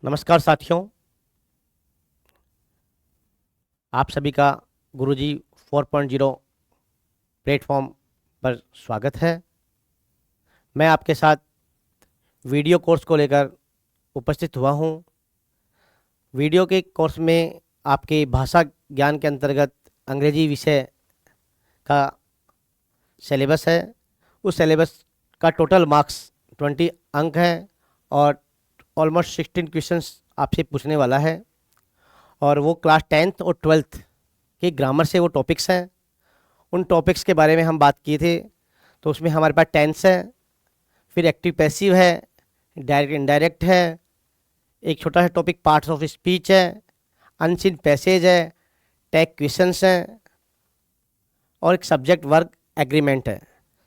नमस्कार साथियों। आप सभी का गुरुजी 4.0 प्लेटफॉर्म पर स्वागत है। मैं आपके साथ वीडियो कोर्स को लेकर उपस्थित हुआ हूँ। वीडियो के कोर्स में आपके भाषा ज्ञान के अंतर्गत अंग्रेजी विषय का सिलेबस है। उस सिलेबस का टोटल मार्क्स 20 अंक हैं और ऑलमोस्ट 16 क्वेश्चंस आपसे पूछने वाला है। और वो क्लास 10th और 12th के ग्रामर से वो टॉपिक्स हैं। उन टॉपिक्स के बारे में हम बात किए थे। तो उसमें हमारे पास टेंस है, फिर एक्टिव पैसिव है, डायरेक्ट इनडायरेक्ट है, एक छोटा सा टॉपिक पार्ट्स ऑफ स्पीच है, अनसीन पैसेज है, टैग क्वेश्चंस हैं और एक सब्जेक्ट वर्क एग्रीमेंट है।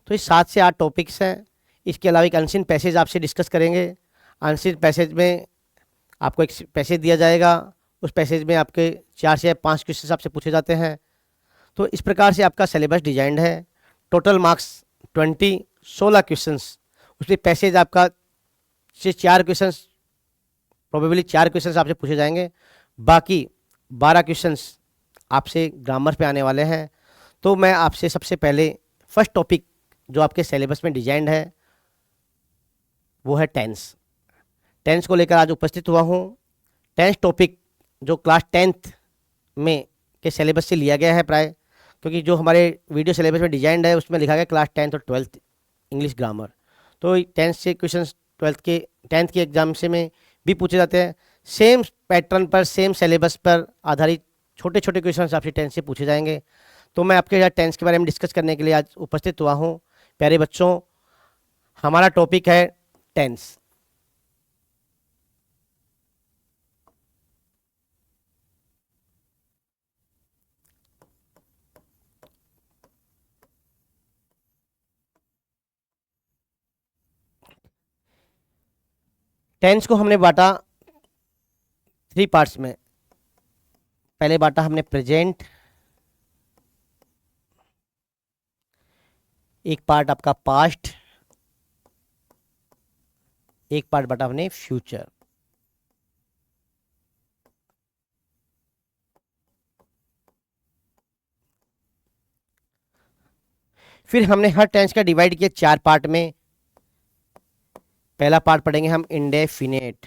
तो ये 7 से 8 टॉपिक्स हैं। इसके अलावा एक अनसीन पैसेज आपसे डिस्कस करेंगे। अनसीन पैसेज में आपको एक पैसेज दिया जाएगा। उस पैसेज में आपके 4 से 5 क्वेश्चन आपसे पूछे जाते हैं। तो इस प्रकार से आपका सिलेबस डिजाइंड है। Total marks 20, 16 questions. उसमें पैसेज आपका से 4 क्वेश्चंस, प्रोबेबली 4 क्वेश्चंस आपसे पूछे जाएंगे। बाकी 12 क्वेश्चंस आपसे ग्रामर पे आने वाले हैं। तो मैं आपसे सबसे पहले फर्स्ट टॉपिक जो आपके सिलेबस में डिजाइंड है वो है टेंस। टेंस को लेकर आज उपस्थित हुआ हूँ। टेंस टॉपिक जो क्लास 10th में के सिलेबस से लिया गया है प्राय, क्योंकि जो हमारे वीडियो सिलेबस में डिजाइंड है उसमें लिखा गया क्लास 10th और 12th इंग्लिश ग्रामर। तो 10th से क्वेश्चन 12th के 10th के एग्जाम से में भी पूछे जाते हैं। सेम पैटर्न पर, सेम सिलेबस पर आधारित छोटे छोटे क्वेश्चन आपसे 10th से पूछे जाएंगे। तो मैं आपके साथ टेंस के बारे में डिस्कस करने के लिए आज उपस्थित हुआ हूँ। प्यारे बच्चों, हमारा टॉपिक है टेंस। टेंस को हमने बांटा 3 पार्ट्स में। पहले बांटा हमने प्रेजेंट, एक पार्ट आपका पास्ट, एक पार्ट बांटा हमने फ्यूचर। फिर हमने हर टेंस का डिवाइड किया 4 पार्ट में। पहला पार्ट पढ़ेंगे हम इंडेफिनेट।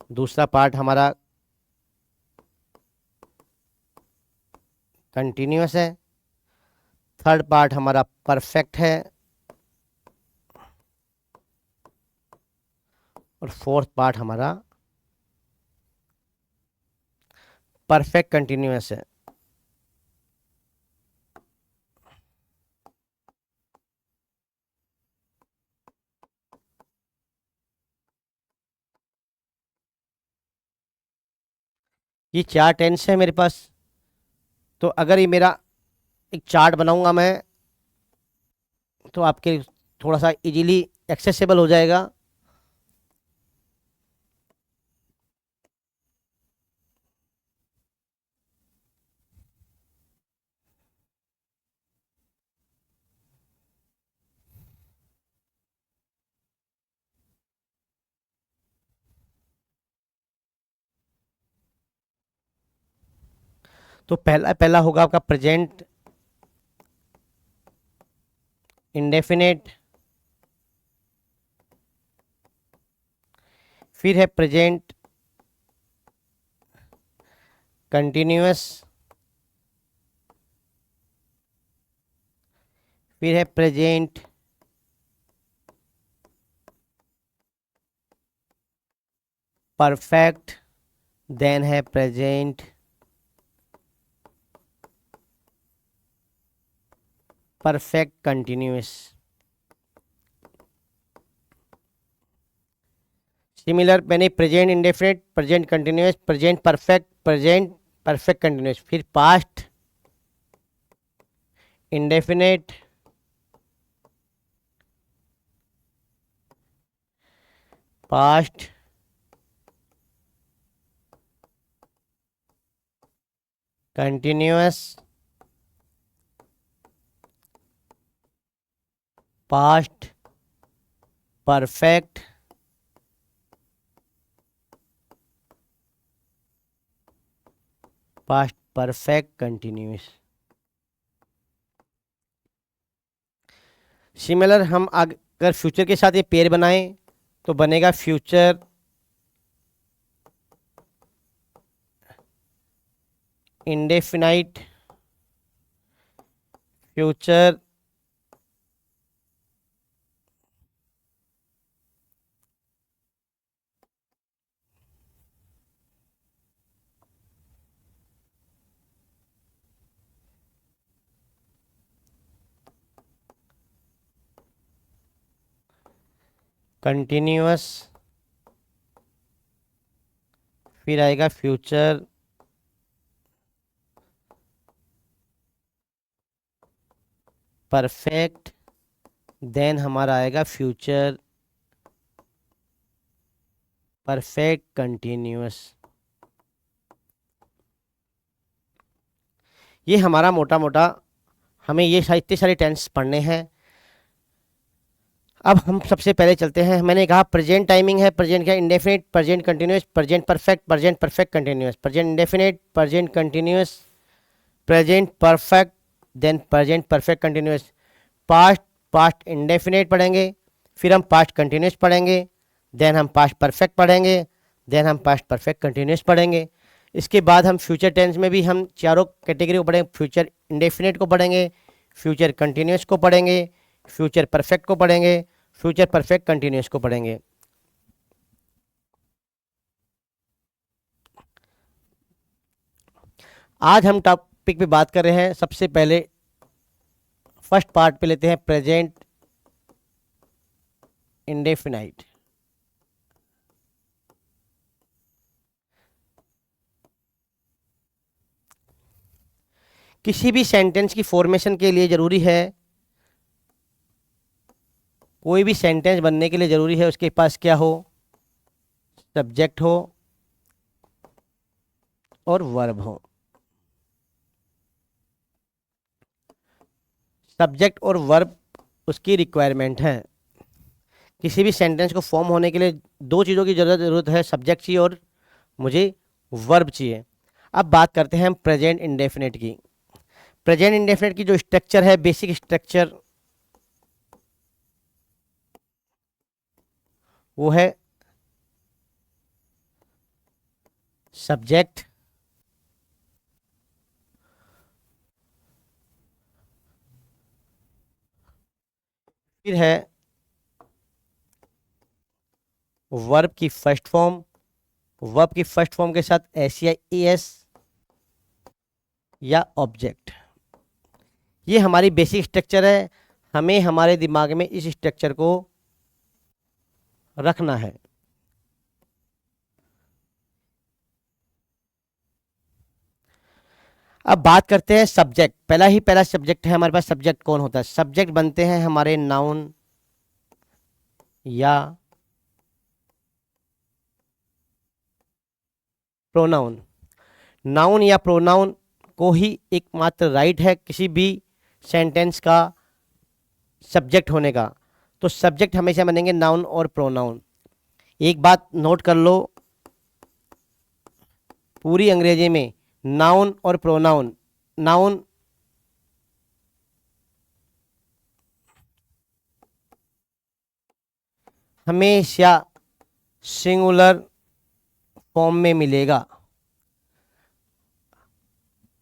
दूसरा पार्ट हमारा कंटिन्यूअस है। थर्ड पार्ट हमारा परफेक्ट है। और फोर्थ पार्ट हमारा परफेक्ट कंटिन्यूअस है। ये 4 टेंस है मेरे पास। तो अगर ये मेरा एक चार्ट बनाऊंगा मैं, तो आपके थोड़ा सा इजीली एक्सेसिबल हो जाएगा। तो पहला पहला होगा आपका प्रेजेंट इंडेफिनेट, फिर है प्रेजेंट कंटिन्यूअस, फिर है प्रेजेंट परफेक्ट, देन है प्रेजेंट परफेक्ट कंटिन्यूअस। सिमिलर मैंने present indefinite, present continuous, present perfect, present perfect continuous, फिर past indefinite, past continuous, past perfect past perfect continuous. Similar हम अगर फ्यूचर के साथ ये पेयर बनाएं तो बनेगा फ्यूचर इंडेफिनाइट, फ्यूचर कंटिन्यूअस, फिर आएगा फ्यूचर परफेक्ट, देन हमारा आएगा फ्यूचर परफेक्ट कंटिन्यूअस। ये हमारा मोटा मोटा हमें ये इतने सारे टेंस पढ़ने हैं। अब हम सबसे पहले चलते हैं, मैंने कहा प्रेजेंट टाइमिंग है, प्रेजेंट क्या, indefinite, present continuous, present perfect continuous, present indefinite, present continuous, present perfect, then present perfect continuous. Past, past indefinite पढ़ेंगे, फिर हम पास्ट कंटिन्यूअस पढ़ेंगे, देन हम पास्ट परफेक्ट पढ़ेंगे, देन हम पास्ट परफेक्ट कंटिन्यूअस पढ़ेंगे। इसके बाद हम फ्यूचर टेंस में भी हम चारों कैटेगरी को पढ़ेंगे, फ्यूचर इंडेफिनिट को पढ़ेंगे, फ्यूचर कंटिन्यूअस को पढ़ेंगे, फ्यूचर परफेक्ट को पढ़ेंगे, फ्यूचर परफेक्ट कंटिन्यूअस को पढ़ेंगे। आज हम टॉपिक पे बात कर रहे हैं, सबसे पहले फर्स्ट पार्ट पे लेते हैं प्रेजेंट इंडेफिनाइट। किसी भी सेंटेंस की फॉर्मेशन के लिए जरूरी है, कोई भी सेंटेंस बनने के लिए जरूरी है उसके पास क्या हो, सब्जेक्ट हो और वर्ब हो। सब्जेक्ट और वर्ब उसकी रिक्वायरमेंट है। किसी भी सेंटेंस को फॉर्म होने के लिए दो चीज़ों की ज़रूरत है, सब्जेक्ट चाहिए और मुझे वर्ब चाहिए। अब बात करते हैं हम प्रेजेंट इंडेफिनिट की। प्रेजेंट इंडेफिनिट की जो स्ट्रक्चर है, बेसिक स्ट्रक्चर, वो है सब्जेक्ट, फिर है वर्ब की फर्स्ट फॉर्म, वर्ब की फर्स्ट फॉर्म के साथ एस या एस या ऑब्जेक्ट। ये हमारी बेसिक स्ट्रक्चर है, हमें हमारे दिमाग में इस स्ट्रक्चर को रखना है। अब बात करते हैं सब्जेक्ट। पहला सब्जेक्ट है हमारे पास। सब्जेक्ट कौन होता है? सब्जेक्ट बनते हैं हमारे नाउन या प्रोनाउन। नाउन या प्रोनाउन को ही एकमात्र राइट है किसी भी सेंटेंस का सब्जेक्ट होने का। तो सब्जेक्ट हमेशा बनेंगे नाउन और प्रोनाउन। एक बात नोट कर लो, पूरी अंग्रेजी में नाउन और प्रोनाउन, नाउन हमेशा सिंगुलर फॉर्म में मिलेगा।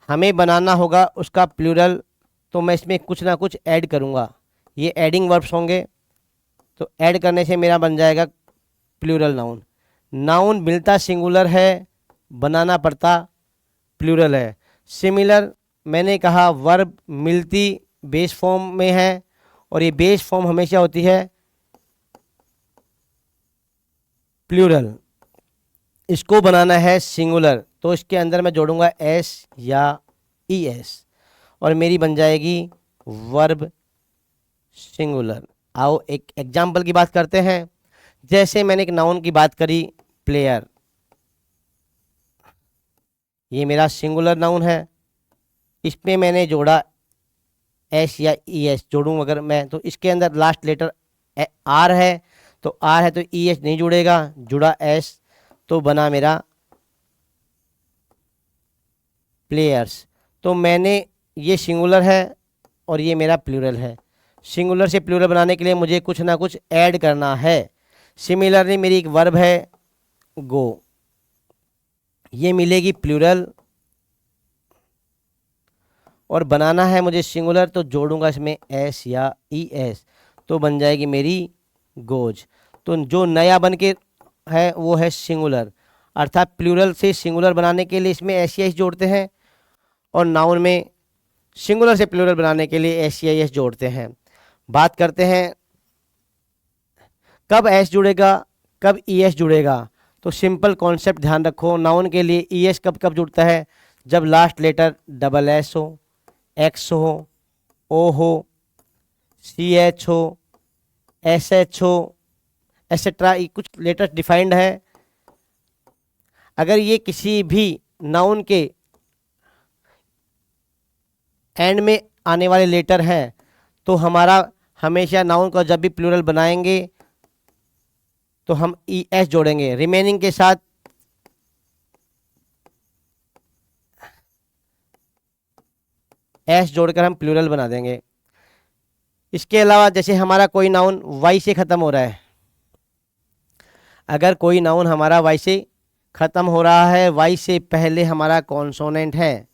हमें बनाना होगा उसका प्लूरल, तो मैं इसमें कुछ ना कुछ ऐड करूँगा। ये एडिंग वर्ब्स होंगे, तो ऐड करने से मेरा बन जाएगा प्लूरल नाउन। नाउन मिलता सिंगुलर है, बनाना पड़ता प्लूरल है। सिमिलर मैंने कहा वर्ब मिलती बेस फॉर्म में है, और ये बेस फॉर्म हमेशा होती है प्लूरल। इसको बनाना है सिंगुलर, तो इसके अंदर मैं जोड़ूंगा एस या ई एस, और मेरी बन जाएगी वर्ब सिंगुलर। आओ एक एग्जाम्पल की बात करते हैं। जैसे मैंने एक नाउन की बात करी, प्लेयर, ये मेरा सिंगुलर नाउन है, इसमें मैंने जोड़ा एस या ई एस जोड़ूँ अगर मैं, तो इसके अंदर लास्ट लेटर आर है, तो आर है तो ई एच नहीं जुड़ेगा, जुड़ा एस तो बना मेरा प्लेयर्स। तो मैंने ये सिंगुलर है और ये मेरा प्लूरल है। सिंगुलर से प्लूरल बनाने के लिए मुझे कुछ ना कुछ ऐड करना है। सिमिलरली मेरी एक वर्ब है गो, ये मिलेगी प्लूरल और बनाना है मुझे सिंगुलर, तो जोड़ूंगा इसमें एस या ई एस तो बन जाएगी मेरी गोज। तो जो नया बन के है वो है सिंगुलर, अर्थात प्लूरल से सिंगुलर बनाने के लिए इसमें एस एस जोड़ते हैं और नाउन में सिंगुलर से प्लूरल बनाने के लिए एस एस जोड़ते हैं। बात करते हैं कब एस जुड़ेगा कब ई एस जुड़ेगा। तो सिंपल कॉन्सेप्ट ध्यान रखो, नाउन के लिए ई एस कब कब जुड़ता है, जब लास्ट लेटर डबल एस हो, एक्स हो, ओ हो, सी एच हो, एस एच हो, एसेट्रा, कुछ लेटर डिफाइंड है। अगर ये किसी भी नाउन के एंड में आने वाले लेटर हैं तो हमारा हमेशा नाउन को जब भी प्लूरल बनाएंगे तो हम ई एस जोड़ेंगे, रिमेनिंग के साथ एस जोड़कर हम प्लूरल बना देंगे। इसके अलावा जैसे हमारा कोई नाउन वाई से ख़त्म हो रहा है, अगर कोई नाउन हमारा वाई से ख़त्म हो रहा है, वाई से पहले हमारा कॉन्सोनेंट है,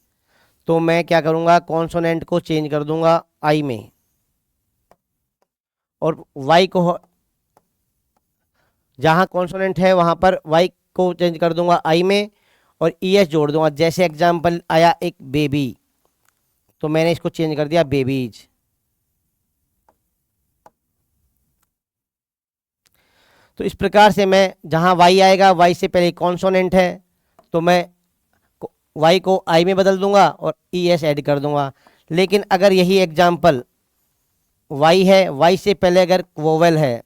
तो मैं क्या करूँगा, कॉन्सोनेंट को चेंज कर दूंगा आई में और वाई को जहाँ कॉन्सोनेंट है वहाँ पर वाई को चेंज कर दूंगा आई में और ई एस जोड़ दूंगा। जैसे एग्जाम्पल आया एक बेबी, तो मैंने इसको चेंज कर दिया बेबीज। तो इस प्रकार से मैं जहाँ वाई आएगा, वाई से पहले कॉन्सोनेंट है तो मैं वाई को आई में बदल दूंगा और ई एस ऐड कर दूंगा। लेकिन अगर यही एग्जाम्पल वाई है, वाई से पहले अगर वोवेल है,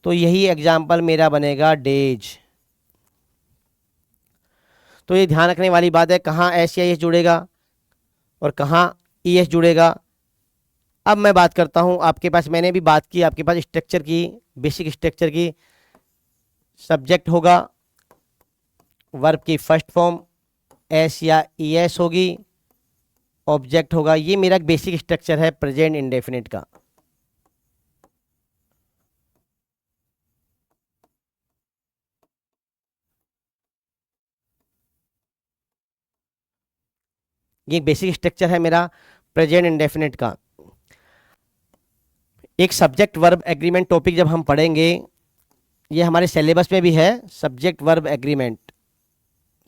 तो यही एग्जाम्पल मेरा बनेगा डेज। तो ये ध्यान रखने वाली बात है कहाँ एस या एस जुड़ेगा और कहाँ ई एस जुड़ेगा। अब मैं बात करता हूँ, आपके पास मैंने भी बात की आपके पास स्ट्रक्चर की, बेसिक स्ट्रक्चर की। सब्जेक्ट होगा, वर्ब की फर्स्ट फॉर्म एस या ई एस होगी, ऑब्जेक्ट होगा। ये मेरा बेसिक स्ट्रक्चर है प्रेजेंट इंडेफिनिट का। ये बेसिक स्ट्रक्चर है मेरा प्रेजेंट इंडेफिनिट का। एक सब्जेक्ट वर्ब एग्रीमेंट टॉपिक जब हम पढ़ेंगे, ये हमारे सिलेबस में भी है, सब्जेक्ट वर्ब एग्रीमेंट।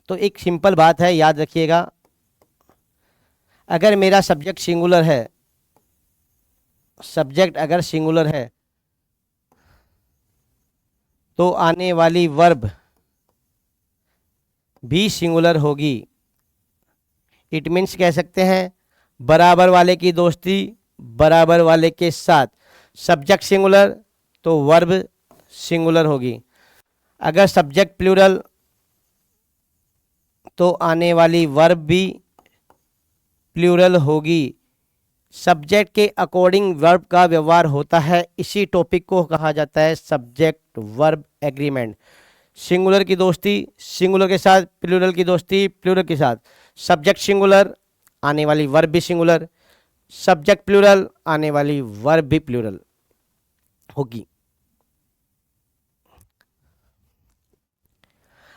तो एक सिंपल बात है, याद रखिएगा, अगर मेरा सब्जेक्ट सिंगुलर है, सब्जेक्ट अगर सिंगुलर है तो आने वाली वर्ब भी सिंगुलर होगी। इट मीन्स कह सकते हैं बराबर वाले की दोस्ती बराबर वाले के साथ। सब्जेक्ट सिंगुलर तो वर्ब सिंगुलर होगी। अगर सब्जेक्ट प्लूरल तो आने वाली वर्ब भी प्लूरल होगी। सब्जेक्ट के अकॉर्डिंग वर्ब का व्यवहार होता है, इसी टॉपिक को कहा जाता है सब्जेक्ट वर्ब एग्रीमेंट। सिंगुलर की दोस्ती सिंगुलर के साथ, प्लूरल की दोस्ती प्लूरल के साथ। सब्जेक्ट सिंगुलर आने वाली वर्ब भी सिंगुलर, सब्जेक्ट प्लूरल आने वाली वर्ब भी प्लूरल होगी।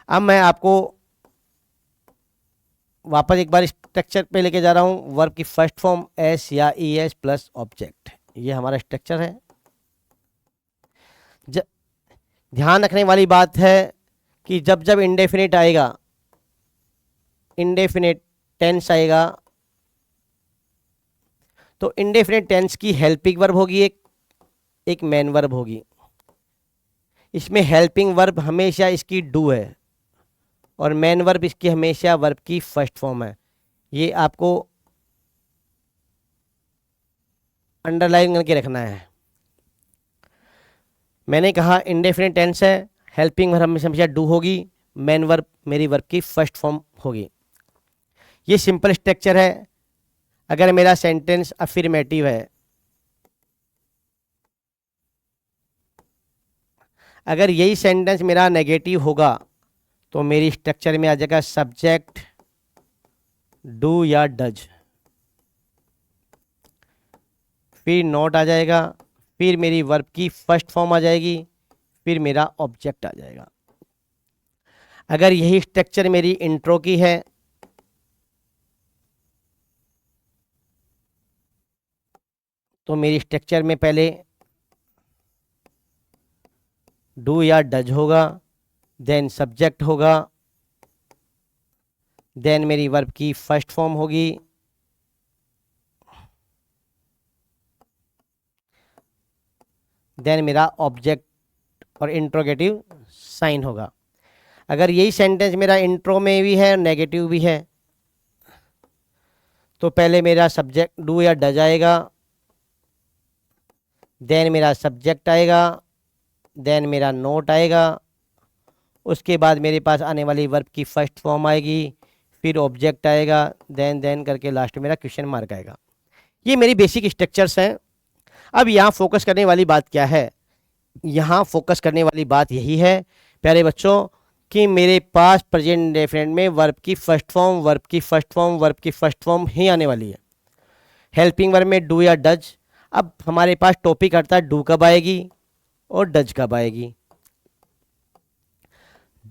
अब मैं आपको वापस एक बार स्ट्रक्चर पे लेके जा रहा हूँ। वर्ब की फर्स्ट फॉर्म एस या ई एस प्लस ऑब्जेक्ट, ये हमारा स्ट्रक्चर है। ध्यान रखने वाली बात है कि जब जब इंडेफिनिट आएगा, इंडेफिनिट टेंस आएगा, तो इंडेफिनिट टेंस की हेल्पिंग वर्ब होगी एक मेन वर्ब होगी। इसमें हेल्पिंग वर्ब हमेशा इसकी डू है और मेन वर्ब इसकी हमेशा वर्ब की फर्स्ट फॉर्म है। ये आपको अंडरलाइन करके रखना है। मैंने कहा इंडेफिनिट टेंस है, हेल्पिंग वर्ब हमेशा डू होगी, मेन वर्ब मेरी वर्ब की फर्स्ट फॉर्म होगी। ये सिंपल स्ट्रक्चर है। अगर मेरा सेंटेंस अफर्मेटिव है, अगर यही सेंटेंस मेरा नेगेटिव होगा तो मेरी स्ट्रक्चर में आ जाएगा सब्जेक्ट डू या डज, फिर नॉट आ जाएगा, फिर मेरी वर्ब की फर्स्ट फॉर्म आ जाएगी, फिर मेरा ऑब्जेक्ट आ जाएगा। अगर यही स्ट्रक्चर मेरी इंट्रो की है तो मेरी स्ट्रक्चर में पहले डू या डज होगा, देन सब्जेक्ट होगा, देन मेरी वर्ब की फर्स्ट फॉर्म होगी, देन मेरा ऑब्जेक्ट और इंट्रोगेटिव साइन होगा। अगर यही सेंटेंस मेरा इंट्रो में भी है नेगेटिव भी है तो पहले मेरा सब्जेक्ट डू या डज आएगा, देन मेरा सब्जेक्ट आएगा, देन मेरा नोट आएगा, उसके बाद मेरे पास आने वाली वर्ब की फर्स्ट फॉर्म आएगी, फिर ऑब्जेक्ट आएगा, देन करके लास्ट मेरा क्वेश्चन मार्क आएगा। ये मेरी बेसिक स्ट्रक्चर्स हैं। अब यहाँ फोकस करने वाली बात क्या है? यहाँ फोकस करने वाली बात यही है प्यारे बच्चों कि मेरे पास प्रेजेंट इंडेफिनिट में वर्ब की फर्स्ट फॉर्म, वर्ब की फर्स्ट फॉर्म, वर्ब की फर्स्ट फॉर्म ही आने वाली है। हेल्पिंग वर्ब में डू या डज। अब हमारे पास टॉपिक आता है डू कब आएगी और डज कब आएगी।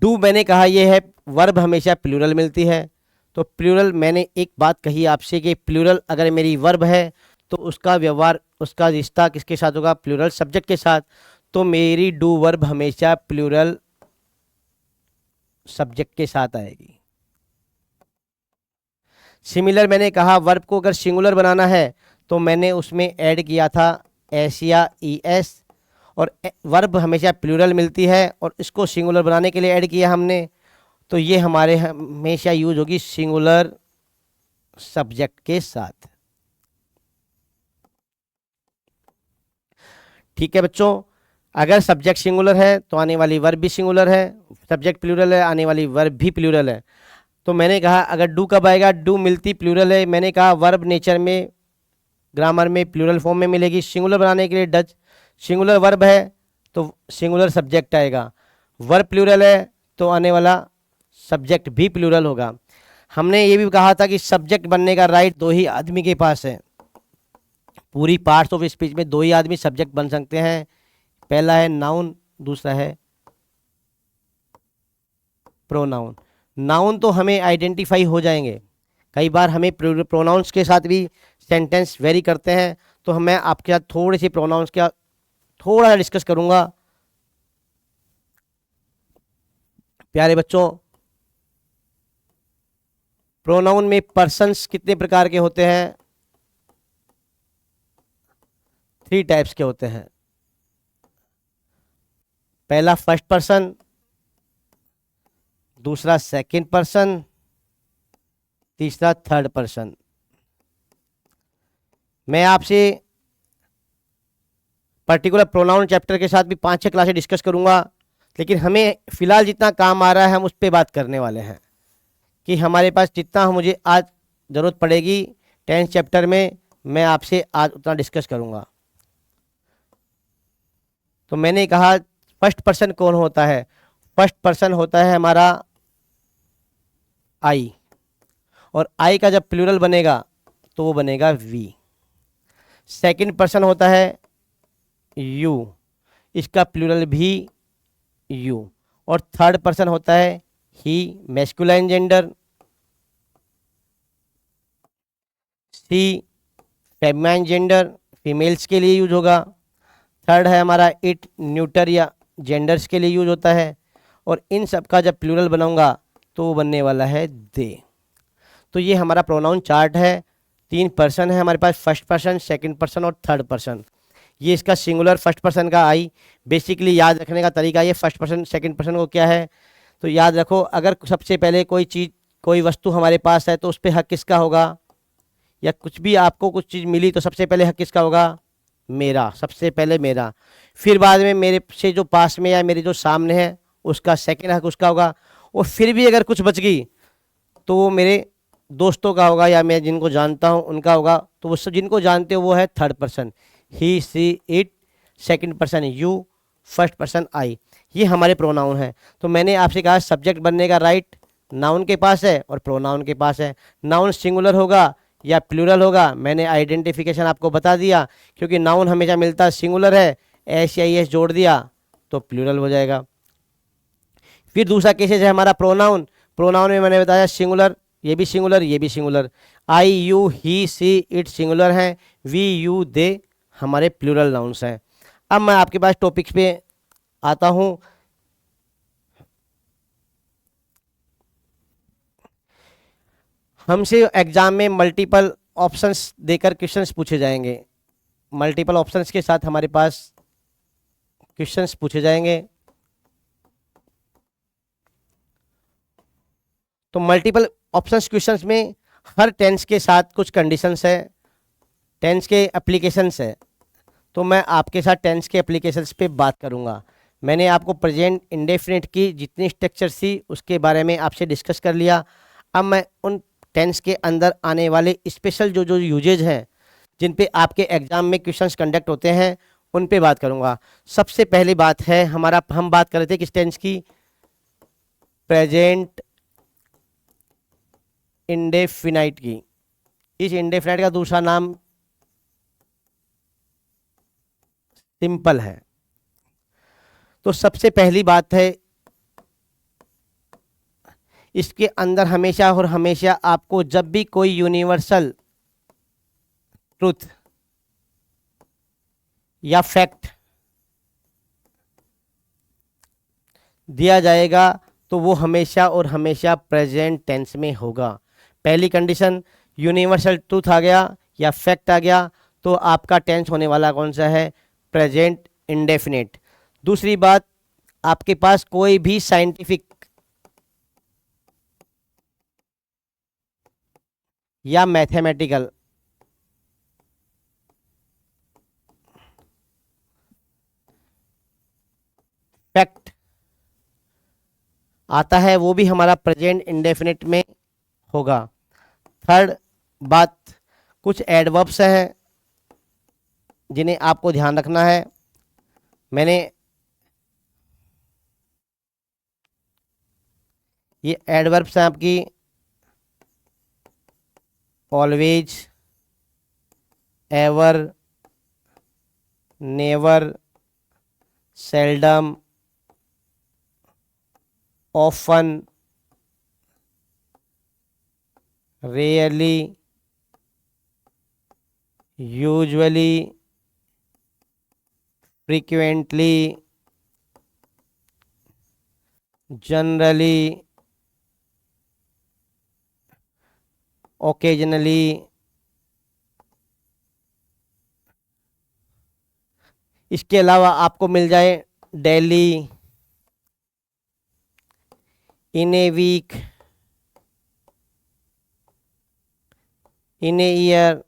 डू मैंने कहा ये है वर्ब हमेशा प्लूरल मिलती है, तो प्लूरल मैंने एक बात कही आपसे कि प्लूरल अगर मेरी वर्ब है तो उसका व्यवहार, उसका रिश्ता किसके साथ होगा? प्लूरल सब्जेक्ट के साथ। तो मेरी डू वर्ब हमेशा प्लूरल सब्जेक्ट के साथ आएगी। सिमिलर मैंने कहा वर्ब को अगर सिंगुलर बनाना है तो मैंने उसमें ऐड किया था एस या ई एस, और वर्ब हमेशा प्लूरल मिलती है और इसको सिंगुलर बनाने के लिए ऐड किया हमने, तो ये हमारे हमेशा यूज होगी सिंगुलर सब्जेक्ट के साथ। ठीक है बच्चों, अगर सब्जेक्ट सिंगुलर है तो आने वाली वर्ब भी सिंगुलर है, सब्जेक्ट प्लूरल है आने वाली वर्ब भी प्लूरल है। तो मैंने कहा अगर डू कब आएगा? डू मिलती प्लूरल है, मैंने कहा वर्ब नेचर में ग्रामर में प्लूरल फॉर्म में मिलेगी। सिंगुलर बनाने के लिए डज, सिंगुलर वर्ब है तो सिंगुलर सब्जेक्ट आएगा, वर्ब प्लूरल है तो आने वाला सब्जेक्ट भी प्लूरल होगा। हमने ये भी कहा था कि सब्जेक्ट बनने का राइट दो ही आदमी के पास है। पूरी पार्ट्स ऑफ स्पीच में दो ही आदमी सब्जेक्ट बन सकते हैं, पहला है नाउन, दूसरा है प्रोनाउन। नाउन तो हमें आइडेंटिफाई हो जाएंगे, कई बार हमें प्रोनाउंस के साथ भी सेंटेंस वेरी करते हैं, तो मैं आपके साथ थोड़ी सी प्रोनाउंस का थोड़ा सा डिस्कस करूंगा। प्यारे बच्चों, प्रोनाउन में पर्सन्स कितने प्रकार के होते हैं? 3 टाइप्स के होते हैं। पहला फर्स्ट पर्सन, दूसरा सेकंड पर्सन, तीसरा थर्ड पर्सन। मैं आपसे पर्टिकुलर प्रोनाउन चैप्टर के साथ भी 5-6 क्लासेस डिस्कस करूंगा, लेकिन हमें फिलहाल जितना काम आ रहा है हम उस पर बात करने वाले हैं कि हमारे पास जितना मुझे आज ज़रूरत पड़ेगी 10th चैप्टर में, मैं आपसे आज उतना डिस्कस करूंगा। तो मैंने कहा फर्स्ट पर्सन कौन होता है? फर्स्ट पर्सन होता है हमारा आई, और आई का जब प्लूरल बनेगा तो वो बनेगा वी। सेकंड पर्सन होता है यू, इसका प्लूरल भी यू। और थर्ड पर्सन होता है ही, मैस्कुलाइन जेंडर, सी फेमिनाइन जेंडर, फीमेल्स के लिए यूज होगा। थर्ड है हमारा इट, न्यूटर या जेंडर्स के लिए यूज होता है। और इन सब का जब प्लूरल बनाऊंगा तो वो बनने वाला है दे। तो ये हमारा प्रोनाउन चार्ट है। 3 पर्सन है हमारे पास, फर्स्ट पर्सन, सेकंड पर्सन और थर्ड पर्सन। ये इसका सिंगुलर फर्स्ट पर्सन का आई। बेसिकली याद रखने का तरीका ये फर्स्ट पर्सन सेकंड पर्सन को क्या है, तो याद रखो अगर सबसे पहले कोई चीज़, कोई वस्तु हमारे पास है तो उस पर हक किसका होगा, या कुछ भी आपको कुछ चीज़ मिली तो सबसे पहले हक किसका होगा? मेरा, सबसे पहले मेरा। फिर बाद में मेरे से जो पास में या मेरे जो सामने है उसका सेकंड हक उसका होगा। और फिर भी अगर कुछ बच गई तो वो मेरे दोस्तों का होगा या मैं जिनको जानता हूँ उनका होगा। तो वो सब जिनको जानते हो वो है third person, he see it. Second person you, first person I, ये हमारे प्रोनाउन हैं। तो मैंने आपसे कहा सब्जेक्ट बनने का राइट नाउन के पास है और प्रोनाउन के पास है। नाउन सिंगुलर होगा या प्लूरल होगा, मैंने आइडेंटिफिकेशन आपको बता दिया, क्योंकि नाउन हमेशा मिलता सिंगुलर है, एस या एस जोड़ दिया तो प्लूरल हो जाएगा। फिर दूसरा केसेज है हमारा प्रोनाउन। प्रोनाउन में मैंने बताया सिंगुलर, ये भी सिंगुलर, ये भी singular. I you he see it singular हैं, वी यू दे हमारे प्लूरल नाउन्स हैं। अब मैं आपके पास टॉपिक्स पे आता हूँ। हमसे एग्जाम में मल्टीपल ऑप्शंस देकर क्वेश्चंस पूछे जाएंगे। मल्टीपल ऑप्शंस के साथ हमारे पास क्वेश्चंस पूछे जाएंगे। तो मल्टीपल ऑप्शंस क्वेश्चंस में हर टेंस के साथ कुछ कंडीशंस है, टेंस के एप्लीकेशंस है। तो मैं आपके साथ टेंस के एप्लीकेशंस पे बात करूंगा। मैंने आपको प्रेजेंट इंडेफिनिट की जितनी स्ट्रक्चर थी उसके बारे में आपसे डिस्कस कर लिया। अब मैं उन टेंस के अंदर आने वाले स्पेशल जो जो यूजेज हैं, जिन पे आपके एग्जाम में क्वेश्चंस कंडक्ट होते हैं, उन पे बात करूंगा। सबसे पहली बात है हमारा, हम बात कर रहे थे किस टेंस की, प्रेजेंट इंडेफिनाइट की। इस इंडेफिनाइट का दूसरा नाम सिंपल है। तो सबसे पहली बात है, इसके अंदर हमेशा और हमेशा आपको जब भी कोई यूनिवर्सल ट्रुथ या फैक्ट दिया जाएगा तो वो हमेशा और हमेशा प्रेजेंट टेंस में होगा। पहली कंडीशन, यूनिवर्सल ट्रूथ आ गया या फैक्ट आ गया तो आपका टेंस होने वाला कौन सा है, प्रेजेंट इंडेफिनिट। दूसरी बात, आपके पास कोई भी साइंटिफिक या मैथमेटिकल फैक्ट आता है वो भी हमारा प्रेजेंट इंडेफिनिट में होगा। थर्ड बात, कुछ एडवर्ब्स हैं जिन्हें आपको ध्यान रखना है। मैंने ये एडवर्ब्स हैं आपकी always, ever, never, seldom, often, rarely, usually, frequently, generally, occasionally, इसके अलावा आपको मिल जाए daily, in a week, in a year,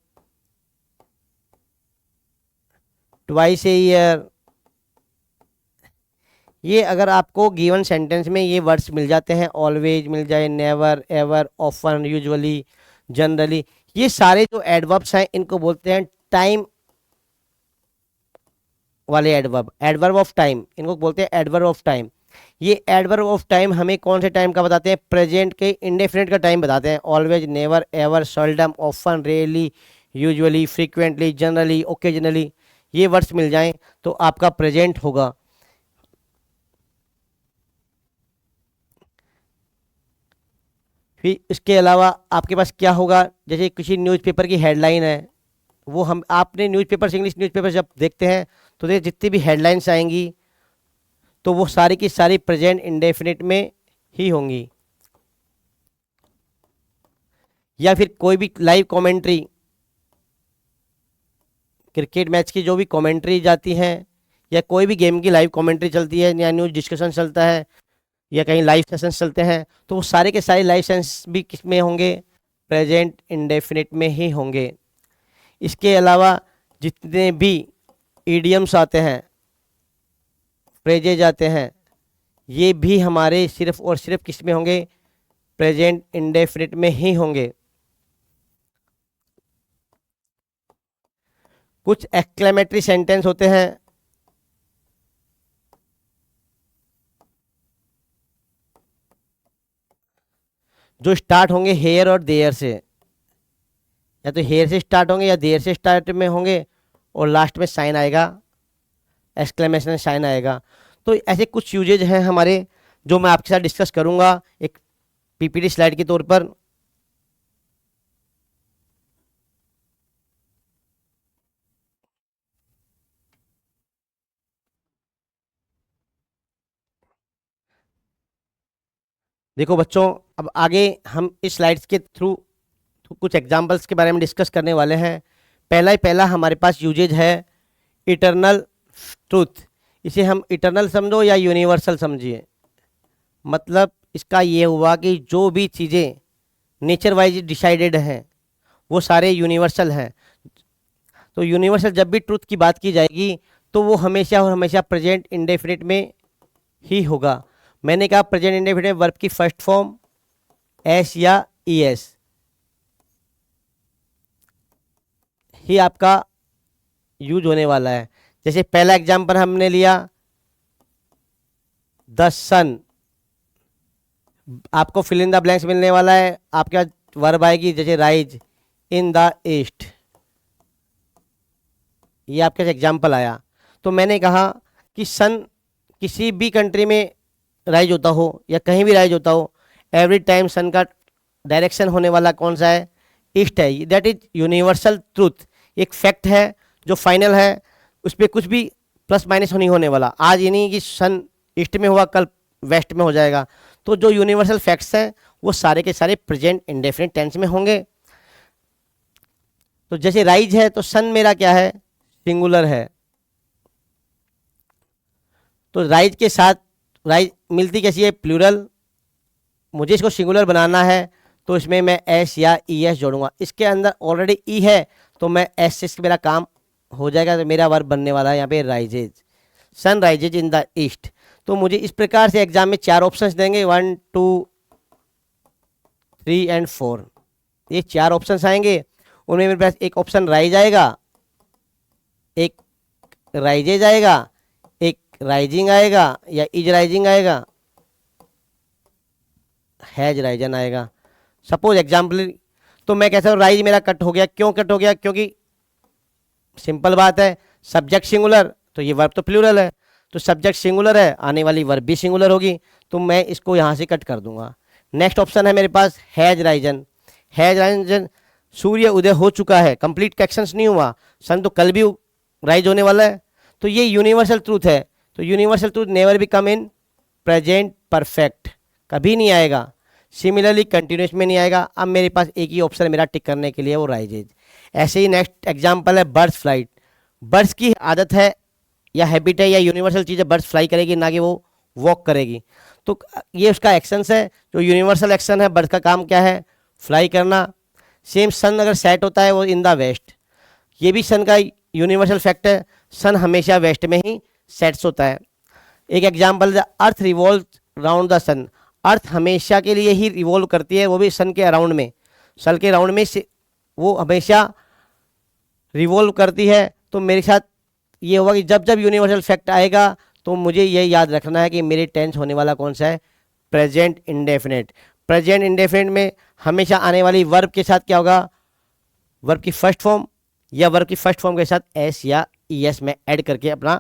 twice a year. ये अगर आपको गिवन सेंटेंस में ये वर्ड्स मिल जाते हैं, ऑलवेज मिल जाए, never, ever, often, usually, generally, ये सारे जो एडवर्ब्स हैं इनको बोलते हैं टाइम वाले एडवर्ब, एडवर्ब ऑफ टाइम, इनको बोलते हैं एडवर्ब ऑफ टाइम। ये एडवर्ब ऑफ टाइम हमें कौन से टाइम का बताते हैं, प्रेजेंट के इंडेफिनिट का टाइम बताते हैं। Always, never, ever, seldom, often, rarely, usually, frequently, generally, occasionally, ये वर्ड्स मिल जाएं तो आपका प्रेजेंट होगा। फिर इसके अलावा आपके पास क्या होगा, जैसे किसी न्यूज़पेपर की हेडलाइन है, वो हम आपने न्यूज़पेपर, इंग्लिश न्यूज़पेपर जब देखते हैं तो देखिए जितनी भी हेडलाइंस आएंगी तो वो सारी की सारी प्रेजेंट इंडेफिनिट में ही होंगी। या फिर कोई भी लाइव कमेंट्री, क्रिकेट मैच की जो भी कमेंट्री जाती हैं या कोई भी गेम की लाइव कमेंट्री चलती है या न्यूज़ डिस्कशन चलता है या कहीं लाइव सेशंस चलते हैं तो वो सारे के सारे लाइव सेशंस भी किस में होंगे, प्रेजेंट इंडेफिनिट में ही होंगे। इसके अलावा जितने भी ईडियम्स आते हैं, फ्रेजेज आते हैं, ये भी हमारे सिर्फ और सिर्फ किस में होंगे, प्रेजेंट इंडेफिनिट में ही होंगे। कुछ एक्सक्लेमेटरी सेंटेंस होते हैं जो स्टार्ट होंगे हेयर और देयर से, या तो हेयर से स्टार्ट होंगे या देयर से स्टार्ट में होंगे, और लास्ट में साइन आएगा, एक्सक्लेमेशन साइन आएगा। तो ऐसे कुछ यूजेज हैं हमारे, जो मैं आपके साथ डिस्कस करूंगा एक पीपीटी स्लाइड के तौर पर। देखो बच्चों, अब आगे हम इस स्लाइड्स के थ्रू कुछ एग्जांपल्स के बारे में डिस्कस करने वाले हैं। पहला हमारे पास यूजेज है इटरनल ट्रूथ। इसे हम इटरनल समझो या यूनिवर्सल समझिए। मतलब इसका ये हुआ कि जो भी चीज़ें नेचर वाइज डिसाइडेड हैं वो सारे यूनिवर्सल हैं। तो यूनिवर्सल जब भी ट्रूथ की बात की जाएगी तो वो हमेशा और हमेशा प्रेजेंट इंडेफिनिट में ही होगा। मैंने कहा प्रेजेंट इंडेफिनिट वर्ब की फर्स्ट फॉर्म एस या ई एस ही आपका यूज होने वाला है। जैसे पहला एग्जांपल हमने लिया द सन, आपको फिल इन द ब्लैंक्स मिलने वाला है। आपके पास वर्ब आएगी जैसे राइज इन द ईस्ट, ये आपके एग्जांपल आया। तो मैंने कहा कि सन किसी भी कंट्री में राइज होता हो या कहीं भी राइज होता हो, एवरी टाइम सन का डायरेक्शन होने वाला कौन सा है? ईस्ट है। दैट इज यूनिवर्सल ट्रूथ, एक फैक्ट है जो फाइनल है, उस पर कुछ भी प्लस माइनस नहीं होने वाला। आज ये नहीं कि सन ईस्ट में हुआ कल वेस्ट में हो जाएगा। तो जो यूनिवर्सल फैक्ट्स हैं वो सारे के सारे प्रेजेंट इंडेफिनिट टेंस में होंगे। तो जैसे राइज है तो सन मेरा क्या है? सिंगुलर है। तो राइज के साथ राइज मिलती कैसी है? प्लूरल। मुझे इसको सिंगुलर बनाना है तो इसमें मैं एस या ई एस जोड़ूंगा। इसके अंदर ऑलरेडी ई है तो मैं एस से मेरा काम हो जाएगा। तो मेरा वर्ब बनने वाला है यहाँ पे rises, sun rises in the east. तो मुझे इस प्रकार से एग्जाम में 4 ऑप्शंस देंगे, 1 2 3 एंड 4। ये 4 ऑप्शंस आएंगे, उनमें मेरे पास एक ऑप्शन राइज आएगा, एक राइजेज आएगा, एक राइजिंग आएगा या इज राइजिंग आएगा, हैज राइजन आएगा। सपोज एग्जाम्पल तो मैं कहता हूँ राइज मेरा कट हो गया। क्यों कट हो गया? क्योंकि सिंपल बात है, सब्जेक्ट सिंगुलर तो ये वर्ब तो प्लूरल है, तो सब्जेक्ट सिंगुलर है, आने वाली वर्ब भी सिंगुलर होगी, तो मैं इसको यहाँ से कट कर दूंगा। नेक्स्ट ऑप्शन है मेरे पास हैज राइजन। हैज राइजन, सूर्य उदय हो चुका है, कंप्लीट कैक्शंस नहीं हुआ, सन तो कल भी राइज होने वाला है। तो ये यूनिवर्सल ट्रूथ है। तो universal truth never be come in present perfect, कभी नहीं आएगा। सिमिलरली कंटिन्यूस में नहीं आएगा। अब मेरे पास एक ही ऑप्शन मेरा टिक करने के लिए वो राइजेज। ऐसे ही नेक्स्ट एग्जांपल है बर्ड्स फ्लाइट। बर्ड्स की आदत है या हैबिट है या यूनिवर्सल चीज़ है, बर्ड्स फ्लाई करेगी ना कि वो वॉक करेगी। तो ये उसका एक्शंस है, जो यूनिवर्सल एक्शन है। बर्ड्स का काम क्या है? फ्लाई करना। सेम सन अगर सेट होता है वो इन द वेस्ट, ये भी सन का यूनिवर्सल फैक्ट है। सन हमेशा वेस्ट में ही सेट्स होता है। एक एग्जाम्पल है अर्थ रिवॉल्व राउंड द सन। अर्थ हमेशा के लिए ही रिवॉल्व करती है, वो भी सन के अराउंड में, सन के राउंड में से वो हमेशा रिवॉल्व करती है। तो मेरे साथ ये होगा कि जब जब यूनिवर्सल फैक्ट आएगा तो मुझे ये याद रखना है कि मेरे टेंस होने वाला कौन सा है? Present indefinite. प्रेजेंट इंडेफिनिट में हमेशा आने वाली वर्ब के साथ क्या होगा? वर्ब की फर्स्ट फॉर्म या वर्ब की फर्स्ट फॉर्म के साथ एस या ई एस में ऐड करके अपना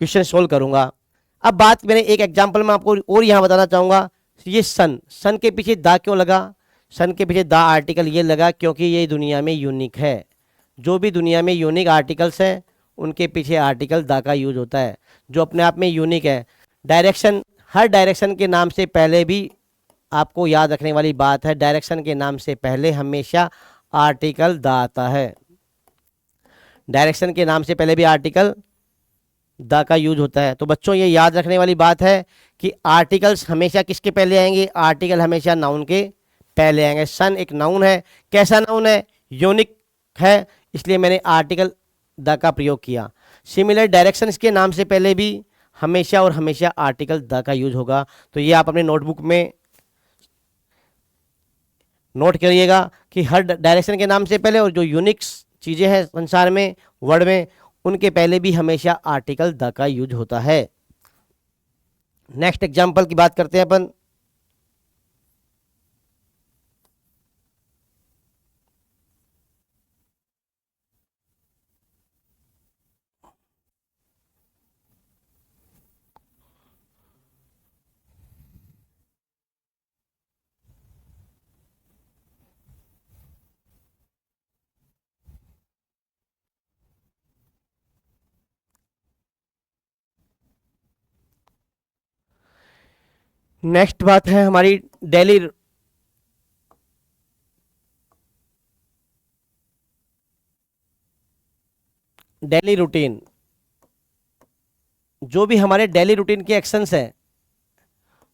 क्वेश्चन सोल्व करूंगा। अब बात मैंने एक एग्जांपल में आपको और यहाँ बताना चाहूँगा। ये सन, सन के पीछे दा क्यों लगा? सन के पीछे दा आर्टिकल ये लगा क्योंकि ये दुनिया में यूनिक है। जो भी दुनिया में यूनिक आर्टिकल्स हैं उनके पीछे आर्टिकल दा का यूज होता है, जो अपने आप में यूनिक है। डायरेक्शन, हर डायरेक्शन के नाम से पहले भी आपको याद रखने वाली बात है, डायरेक्शन के नाम से पहले हमेशा आर्टिकल दा आता है। डायरेक्शन के नाम से पहले भी आर्टिकल द का यूज होता है। तो बच्चों ये याद रखने वाली बात है कि आर्टिकल्स हमेशा किसके पहले आएंगे? आर्टिकल हमेशा नाउन के पहले आएंगे। सन एक नाउन है, कैसा नाउन है? यूनिक है, इसलिए मैंने आर्टिकल द का प्रयोग किया। सिमिलर डायरेक्शन के नाम से पहले भी हमेशा और हमेशा आर्टिकल द का यूज होगा। तो ये आप अपने नोटबुक में नोट करिएगा कि हर डायरेक्शन के नाम से पहले और जो यूनिक चीज़ें हैं संसार में, वर्ड में, उनके पहले भी हमेशा आर्टिकल द का यूज होता है। नेक्स्ट एग्जाम्पल की बात करते हैं अपन। नेक्स्ट बात है हमारी डेली रूटीन। जो भी हमारे डेली रूटीन के एक्शंस हैं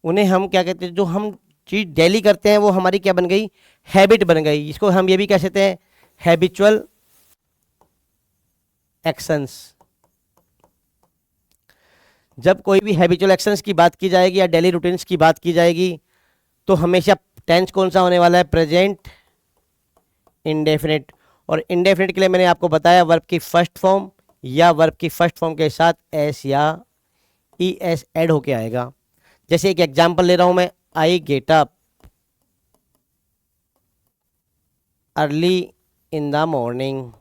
उन्हें हम क्या कहते हैं, जो हम चीज़ डेली करते हैं वो हमारी क्या बन गई, हैबिट बन गई। इसको हम ये भी कह सकते हैं हैबिचुअल एक्शंस। जब कोई भी हैबिचुअल एक्शंस की बात की जाएगी या डेली रूटीन्स की बात की जाएगी तो हमेशा टेंस कौन सा होने वाला है, प्रेजेंट इंडेफिनिट। और इंडेफिनिट के लिए मैंने आपको बताया वर्ब की फर्स्ट फॉर्म या वर्ब की फर्स्ट फॉर्म के साथ एस या ई एस ऐड होके आएगा। जैसे एक एग्जांपल ले रहा हूं मैं, I get up early in the morning.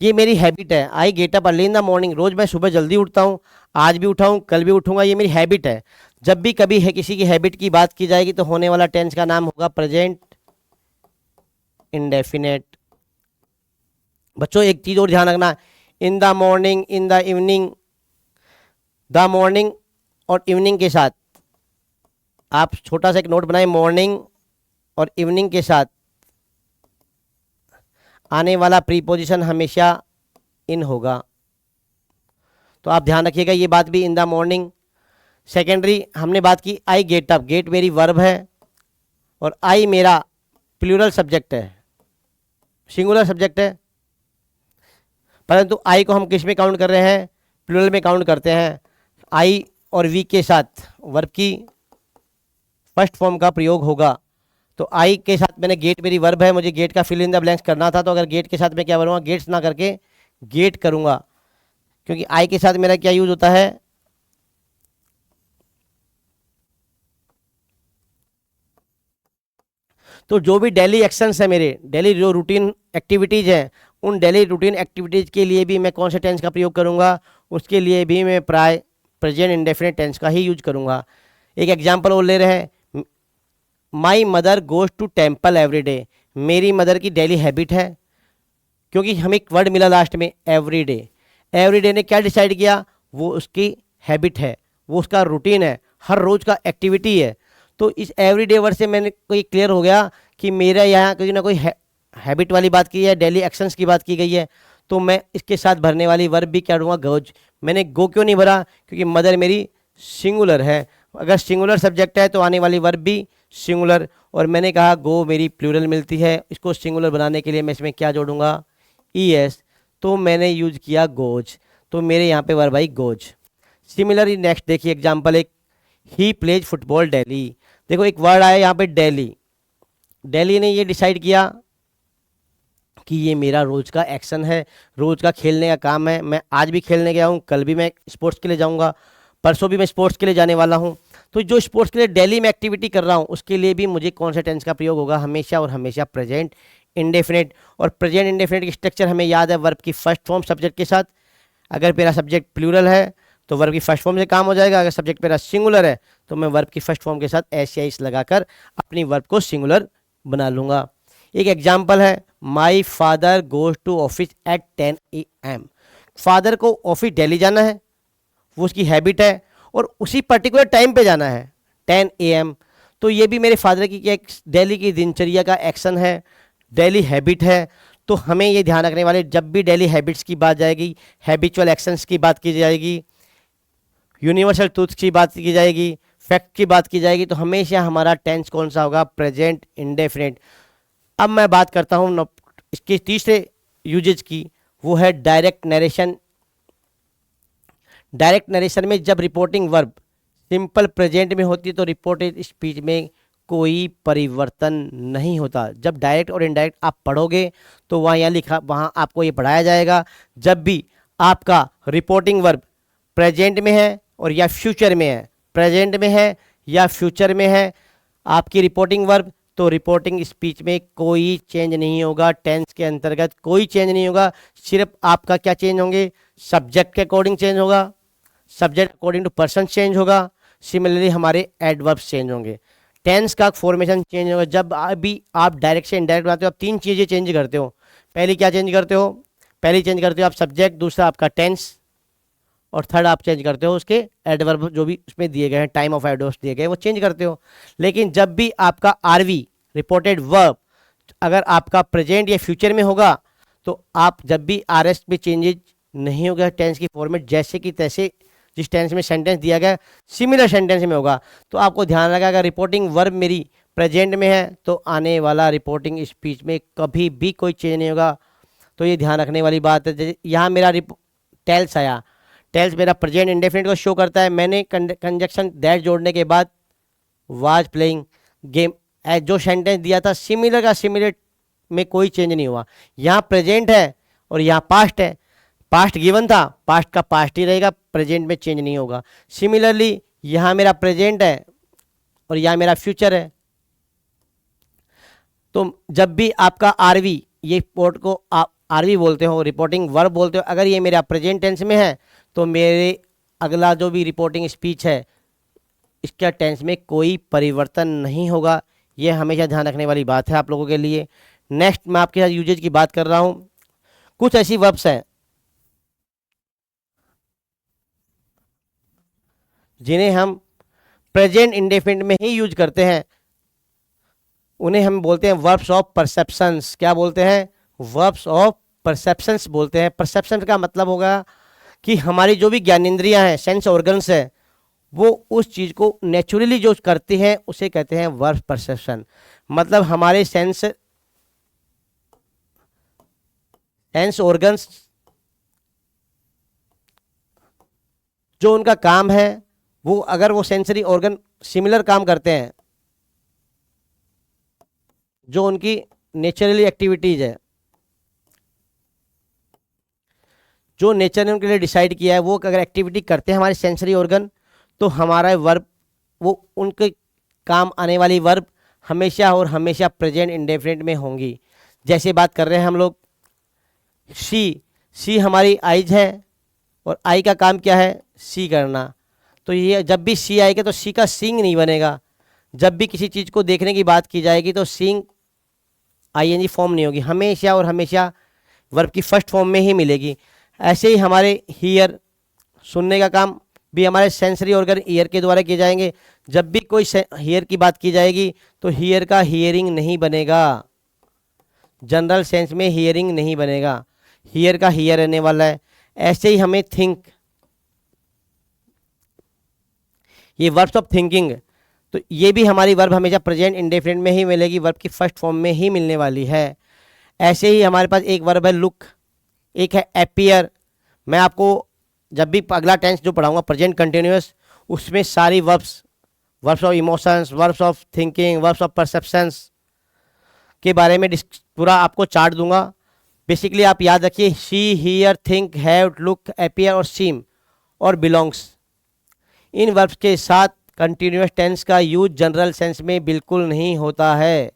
ये मेरी हैबिट है, I get up early in the morning. रोज मैं सुबह जल्दी उठता हूँ, आज भी उठा हूँ, कल भी उठूंगा, ये मेरी हैबिट है। जब भी कभी है किसी की हैबिट की बात की जाएगी तो होने वाला टेंस का नाम होगा प्रेजेंट इंडेफिनेट। बच्चों एक चीज और ध्यान रखना, इन the morning, in the evening, the morning और इवनिंग के साथ आप छोटा सा एक नोट बनाएं, मॉर्निंग और इवनिंग के साथ आने वाला प्रीपोजिशन हमेशा इन होगा। तो आप ध्यान रखिएगा ये बात भी, इन द मॉर्निंग। सेकेंडरी हमने बात की आई गेट अप, गेट मेरी वर्ब है और आई मेरा प्लूरल सब्जेक्ट है, सिंगुलर सब्जेक्ट है। परंतु आई को हम किस में काउंट कर रहे हैं, प्लूरल में काउंट करते हैं। आई और वी के साथ वर्ब की फर्स्ट फॉर्म का प्रयोग होगा। तो आई के साथ मैंने गेट मेरी वर्ब है, मुझे गेट का फिल इन द ब्लैंक्स करना था, तो अगर गेट के साथ मैं क्या करूँगा, गेट्स ना करके गेट करूँगा, क्योंकि आई के साथ मेरा क्या यूज होता है, तो जो भी डेली एक्शंस है मेरे, डेली जो रूटीन एक्टिविटीज़ हैं, उन डेली रूटीन एक्टिविटीज़ के लिए भी मैं कौन से टेंस का प्रयोग करूँगा, उसके लिए भी मैं प्राय प्रेजेंट इंडेफिनिट टेंस का ही यूज करूँगा। एक एग्जांपल और ले रहे हैं, my mother goes to temple every day. मेरी मदर की डेली हैबिट है, क्योंकि हमें एक वर्ड मिला लास्ट में एवरी डे। एवरी डे ने क्या डिसाइड किया, वो उसकी हैबिट है, वो उसका रूटीन है, हर रोज़ का एक्टिविटी है। तो इस एवरीडे वर्ड से मैंने कोई क्लियर हो गया कि मेरा यहाँ कोई ना कोई हैबिट वाली बात की है, डेली एक्शंस की बात की गई है। तो मैं इसके साथ भरने वाली वर्ब भी क्या दूंगा, गोज। मैंने गो क्यों नहीं भरा, क्योंकि मदर मेरी सिंगुलर है। अगर सिंगुलर सब्जेक्ट है तो आने वाली वर्ब भी सिंगुलर। और मैंने कहा गो मेरी प्लूरल मिलती है, इसको सिंगुलर बनाने के लिए मैं इसमें क्या जोड़ूंगा, ई एस। तो मैंने यूज किया गोज, तो मेरे यहाँ पे verb I goes. Similarly next देखिए एग्जाम्पल एक, ही प्लेज फुटबॉल डेली। देखो एक वर्ड आया यहाँ पे डेली। डेली ने ये डिसाइड किया कि ये मेरा रोज़ का एक्शन है, रोज़ का खेलने का काम है। मैं आज भी खेलने गया हूँ, कल भी मैं स्पोर्ट्स के लिए जाऊँगा, परसों भी मैं स्पोर्ट्स के लिए जाने वाला हूँ। तो जो स्पोर्ट्स के लिए डेली मैं एक्टिविटी कर रहा हूँ उसके लिए भी मुझे कौन सा टेंस का प्रयोग होगा, हमेशा और हमेशा प्रेजेंट इंडेफिनिट। और प्रेजेंट इंडेफिनिट की स्ट्रक्चर हमें याद है, वर्ब की फर्स्ट फॉर्म सब्जेक्ट के साथ। अगर मेरा सब्जेक्ट प्लूरल है तो वर्ब की फर्स्ट फॉर्म से काम हो जाएगा, अगर सब्जेक्ट मेरा सिंगुलर है तो मैं वर्ब की फर्स्ट फॉर्म के साथ एस या इस लगाकर अपनी वर्ब को सिंगुलर बना लूँगा। एक एग्जाम्पल है, my father goes to office at 10 AM। Father को ऑफिस डेली जाना है, वो उसकी हैबिट है, और उसी पर्टिकुलर टाइम पे जाना है 10 AM। तो ये भी मेरे फादर की एक डेली की दिनचर्या का एक्शन है, डेली हैबिट है। तो हमें ये ध्यान रखने वाले, जब भी डेली हैबिट्स की बात जाएगी, हैबिचुअल एक्शंस की बात की जाएगी, यूनिवर्सल ट्रूथ्स की बात की जाएगी, फैक्ट की बात की जाएगी, तो हमेशा हमारा टेंस कौन सा होगा, प्रेजेंट इंडेफिनिट। अब मैं बात करता हूँ इसके तीसरे यूजेज की, वो है डायरेक्ट नरेशन। डायरेक्ट नरेशन में जब रिपोर्टिंग वर्ब सिंपल प्रेजेंट में होती है तो रिपोर्टेड स्पीच में कोई परिवर्तन नहीं होता। जब डायरेक्ट और इनडायरेक्ट आप पढ़ोगे तो वहाँ यहाँ लिखा, वहाँ आपको ये पढ़ाया जाएगा, जब भी आपका रिपोर्टिंग वर्ब प्रेजेंट में है और या फ्यूचर में है, प्रेजेंट में है या फ्यूचर में है आपकी रिपोर्टिंग वर्ब, तो रिपोर्टिंग स्पीच में कोई चेंज नहीं होगा, टेंस के अंतर्गत कोई चेंज नहीं होगा। सिर्फ आपका क्या चेंज होंगे, सब्जेक्ट के अकॉर्डिंग चेंज होगा, subject according to person change होगा। सिमिलरली हमारे एडवर्ब्स चेंज होंगे, टेंस का फॉर्मेशन चेंज होगा। जब अभी आप डायरेक्ट से इनडायरेक्ट बनाते हो, आप तीन चीज़ें चेंज करते हो। पहली क्या चेंज करते हो, पहली चेंज करते हो आप सब्जेक्ट, दूसरा आपका टेंस, और थर्ड आप चेंज करते हो उसके एडवर्ब जो भी उसमें दिए गए हैं, टाइम ऑफ एडवर्ब्स दिए गए हैं वो चेंज करते हो। लेकिन जब भी आपका आरवी रिपोर्टेड वर्ब अगर आपका प्रेजेंट या फ्यूचर में होगा तो आप जब भी आरएस में चेंजेज नहीं होगा टेंस की फॉर्मेट जैसे कि तैसे जिस टेंस में सेंटेंस दिया गया सिमिलर सेंटेंस में होगा। तो आपको ध्यान रखा अगर रिपोर्टिंग वर्ब मेरी प्रेजेंट में है तो आने वाला रिपोर्टिंग स्पीच में कभी भी कोई चेंज नहीं होगा। तो ये ध्यान रखने वाली बात है। जैसे यहाँ मेरा टेल्स आया, टेल्स मेरा प्रेजेंट इंडेफिनिट को शो करता है, मैंने कंजक्शन दैट जोड़ने के बाद वाज प्लेइंग गेम जो सेंटेंस दिया था सिमिलर का सिमिलर में कोई चेंज नहीं हुआ। यहाँ प्रेजेंट है और यहाँ पास्ट है, पास्ट गिवन था, पास्ट का पास्ट ही रहेगा, प्रेजेंट में चेंज नहीं होगा। सिमिलरली यहाँ मेरा प्रेजेंट है और यहाँ मेरा फ्यूचर है। तो जब भी आपका आरवी, ये पोर्ट को आप आरवी बोलते हो, रिपोर्टिंग वर्ब बोलते हो, अगर ये मेरा प्रेजेंट टेंस में है तो मेरे अगला जो भी रिपोर्टिंग स्पीच है इसका टेंस में कोई परिवर्तन नहीं होगा। ये हमेशा ध्यान रखने वाली बात है आप लोगों के लिए। नेक्स्ट मैं आपके साथ यूजेज की बात कर रहा हूँ। कुछ ऐसी वर्ब्स हैं जिन्हें हम प्रेजेंट इंडेफिनिट में ही यूज करते हैं, उन्हें हम बोलते हैं वर्ब्स ऑफ परसेप्शंस। क्या बोलते हैं? वर्ब्स ऑफ परसेप्शंस बोलते हैं। परसेप्शन का मतलब होगा कि हमारी जो भी ज्ञानेंद्रियां हैं, सेंस ऑर्गन्स है, वो उस चीज़ को नेचुरली जो करती हैं उसे कहते हैं वर्ब परसेप्शन। मतलब हमारे सेंस ऑर्गन्स जो उनका काम है वो अगर वो सेंसरी ऑर्गन सिमिलर काम करते हैं, जो उनकी नेचुरली एक्टिविटीज है, जो नेचर ने उनके लिए डिसाइड किया है, वो अगर एक्टिविटी करते हैं हमारे सेंसरी ऑर्गन, तो हमारा वर्ब वो उनके काम आने वाली वर्ब हमेशा और हमेशा प्रेजेंट इंडेफिनिट में होंगी। जैसे बात कर रहे हैं हम लोग सी हमारी आइज है और आई का काम क्या है? सी करना। तो ये जब भी सी आएगा तो सी का सींग नहीं बनेगा। जब भी किसी चीज़ को देखने की बात की जाएगी तो सींग आईएनजी फॉर्म नहीं होगी, हमेशा और हमेशा वर्ब की फर्स्ट फॉर्म में ही मिलेगी। ऐसे ही हमारे हियर सुनने का काम भी हमारे सेंसरी ऑर्गन ईयर के द्वारा किए जाएंगे। जब भी कोई हियर की बात की जाएगी तो हियर का हियरिंग नहीं बनेगा, जनरल सेंस में हियरिंग नहीं बनेगा, हियर का हियर रहने वाला है। ऐसे ही हमें थिंक, ये वर्ब्स ऑफ थिंकिंग, तो ये भी हमारी वर्ब हमेशा प्रेजेंट इंडेफिनिट में ही मिलेगी, वर्ब की फर्स्ट फॉर्म में ही मिलने वाली है। ऐसे ही हमारे पास एक वर्ब है लुक, एक है अपीयर। मैं आपको जब भी अगला टेंस जो पढ़ाऊंगा प्रेजेंट कंटिन्यूअस, उसमें सारी verbs of emotions, verbs of thinking, verbs of perceptions के बारे में पूरा आपको चार्ट दूंगा। बेसिकली आप याद रखिए see, hear, think, have, look, appear और सीम और बिलोंग्स, इन वर्ब्स के साथ कंटिन्यूअस टेंस का यूज जनरल सेंस में बिल्कुल नहीं होता है।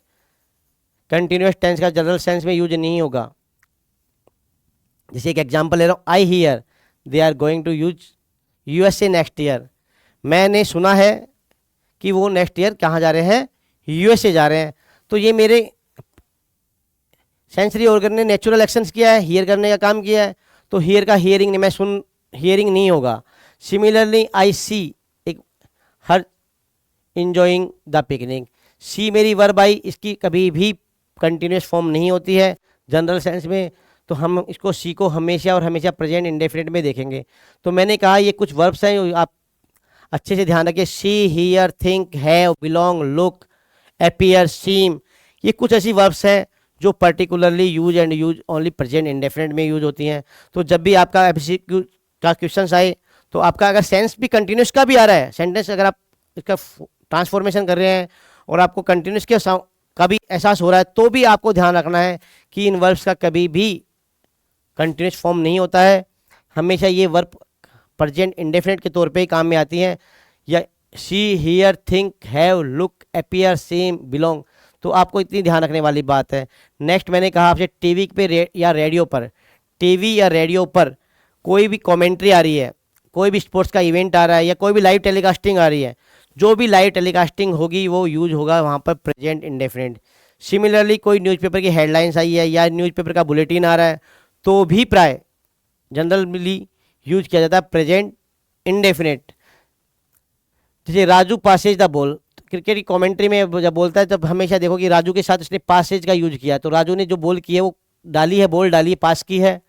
कंटिन्यूअस टेंस का जनरल सेंस में यूज नहीं होगा। जैसे एक एग्जांपल ले रहा हूँ, I hear they are going to use USA next year. मैंने सुना है कि वो नेक्स्ट ईयर कहाँ जा रहे हैं? यूएसए जा रहे हैं। तो ये मेरे सेंसरी ऑर्गन ने नेचुरल एक्शंस किया है, हियर करने का काम किया है, तो हियर का हियरिंग नहीं, मैं हियरिंग नहीं होगा। सिमिलरली आई सी, एक हर इंजॉइंग द पिकनिक, सी मेरी वर्ब आई, इसकी कभी भी कंटिन्यूस फॉर्म नहीं होती है जनरल सेंस में, तो हम इसको सी को हमेशा और हमेशा प्रेजेंट इंडेफिनिट में देखेंगे। तो मैंने कहा ये कुछ वर्ब्स हैं, आप अच्छे से ध्यान रखिए, see, hear, think, have, belong, look, appear, seem, ये कुछ ऐसी वर्ब्स हैं जो particularly use and use only present indefinite में यूज होती हैं। तो जब भी आपका एमसीक्यू का क्वेश्चन आए तो आपका अगर सेंस भी कंटिन्यूस का भी आ रहा है, सेंटेंस अगर आप इसका ट्रांसफॉर्मेशन कर रहे हैं और आपको कंटिन्यूस के का भी एहसास हो रहा है, तो भी आपको ध्यान रखना है कि इन वर्ब्स का कभी भी कंटिन्यूस फॉर्म नहीं होता है। हमेशा ये वर्ब प्रेजेंट इंडेफिनिट के तौर पे ही काम में आती हैं, या see, hear, think, have, look, appear, seem, belong. तो आपको इतनी ध्यान रखने वाली बात है। नेक्स्ट मैंने कहा आपसे टीवी पे या रेडियो पर, टीवी या रेडियो पर कोई भी कमेंट्री आ रही है, कोई भी स्पोर्ट्स का इवेंट आ रहा है, या कोई भी लाइव टेलीकास्टिंग आ रही है, जो भी लाइव टेलीकास्टिंग होगी वो यूज होगा वहाँ पर प्रेजेंट इंडेफिनिट। सिमिलरली कोई न्यूज़पेपर की हेडलाइंस आई है या न्यूज़पेपर का बुलेटिन आ रहा है, तो भी प्राय जनरली यूज किया जाता है प्रेजेंट इंडेफिनिट। जैसे Raju Passage the ball, cricket की कमेंट्री में जब बोलता है तब हमेशा देखो कि राजू के साथ उसने पासेज का यूज किया, तो राजू ने जो बॉल की है वो डाली है, बॉल डाली, पास की है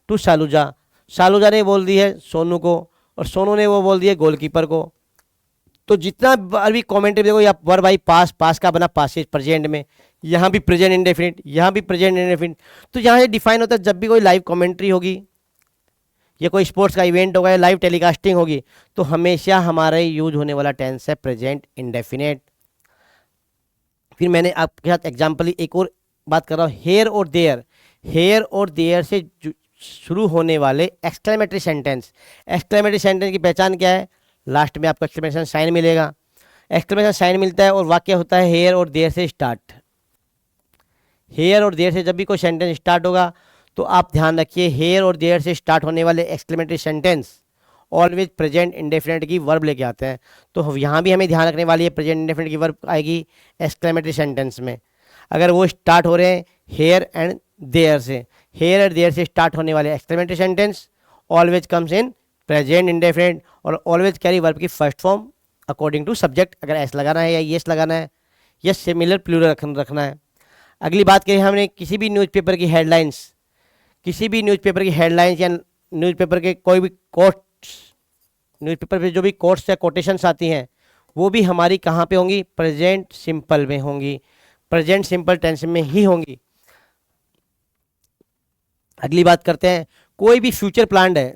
टू शालूजा, शालूजा ने बोल दी है सोनू को, और सोनू ने वो बोल दिया गोलकीपर को। तो जितना अभी कमेंट्री देखो, या वर्ब आई पास, पास का बना पासेज प्रेजेंट में, यहाँ भी प्रेजेंट इंडेफिनिट, यहाँ भी प्रेजेंट इंडेफिनिट। तो यहाँ से डिफाइन होता है जब भी कोई लाइव कमेंट्री होगी या कोई स्पोर्ट्स का इवेंट होगा या लाइव टेलीकास्टिंग होगी, तो हमेशा हमारा यूज होने वाला टेंस है प्रेजेंट इंडेफिनिट। फिर मैंने आपके साथ एग्जाम्पल एक और बात कर रहा हूँ, हेयर और देयर। हेयर और देयर से शुरू होने वाले एक्सक्लेमेटरी सेंटेंस। एक्सक्लेमेटरी सेंटेंस की पहचान क्या है? लास्ट में आपको एक्सक्लेमेशन साइन मिलेगा, एक्सक्लेमेशन साइन मिलता है और वाक्य होता है हेयर और देयर से स्टार्ट। हेयर और देयर से जब भी कोई सेंटेंस स्टार्ट होगा तो आप ध्यान रखिए, हेयर और देयर से स्टार्ट होने वाले exclamatory sentence always present indefinite की वर्ब लेके आते हैं। तो यहाँ भी हमें ध्यान रखने वाली है, प्रेजेंट इंडेफिनिट की वर्ब आएगी एक्सक्लेमेटरी सेंटेंस में। अगर वो स्टार्ट हो रहे हैं हेयर एंड देयर से, हेयर एंड देयर से स्टार्ट होने वाले exclamatory sentence always comes in present indefinite और ऑलवेज कैरी वर्ब की first form according to subject. अगर एस लगाना है या येस लगाना है या सिमिलर प्लूरल रखना है। अगली बात करें हमने किसी भी न्यूज़पेपर की हेडलाइंस, किसी भी न्यूज़पेपर की हेडलाइंस या न्यूज़पेपर के कोई भी कोट्स, न्यूज़पेपर पे जो भी कोट्स या कोटेशंस आती हैं वो भी हमारी कहाँ पे होंगी? प्रेजेंट सिंपल में होंगी, प्रेजेंट सिंपल टेंस में ही होंगी। अगली बात करते हैं, कोई भी फ्यूचर प्लान्ड है,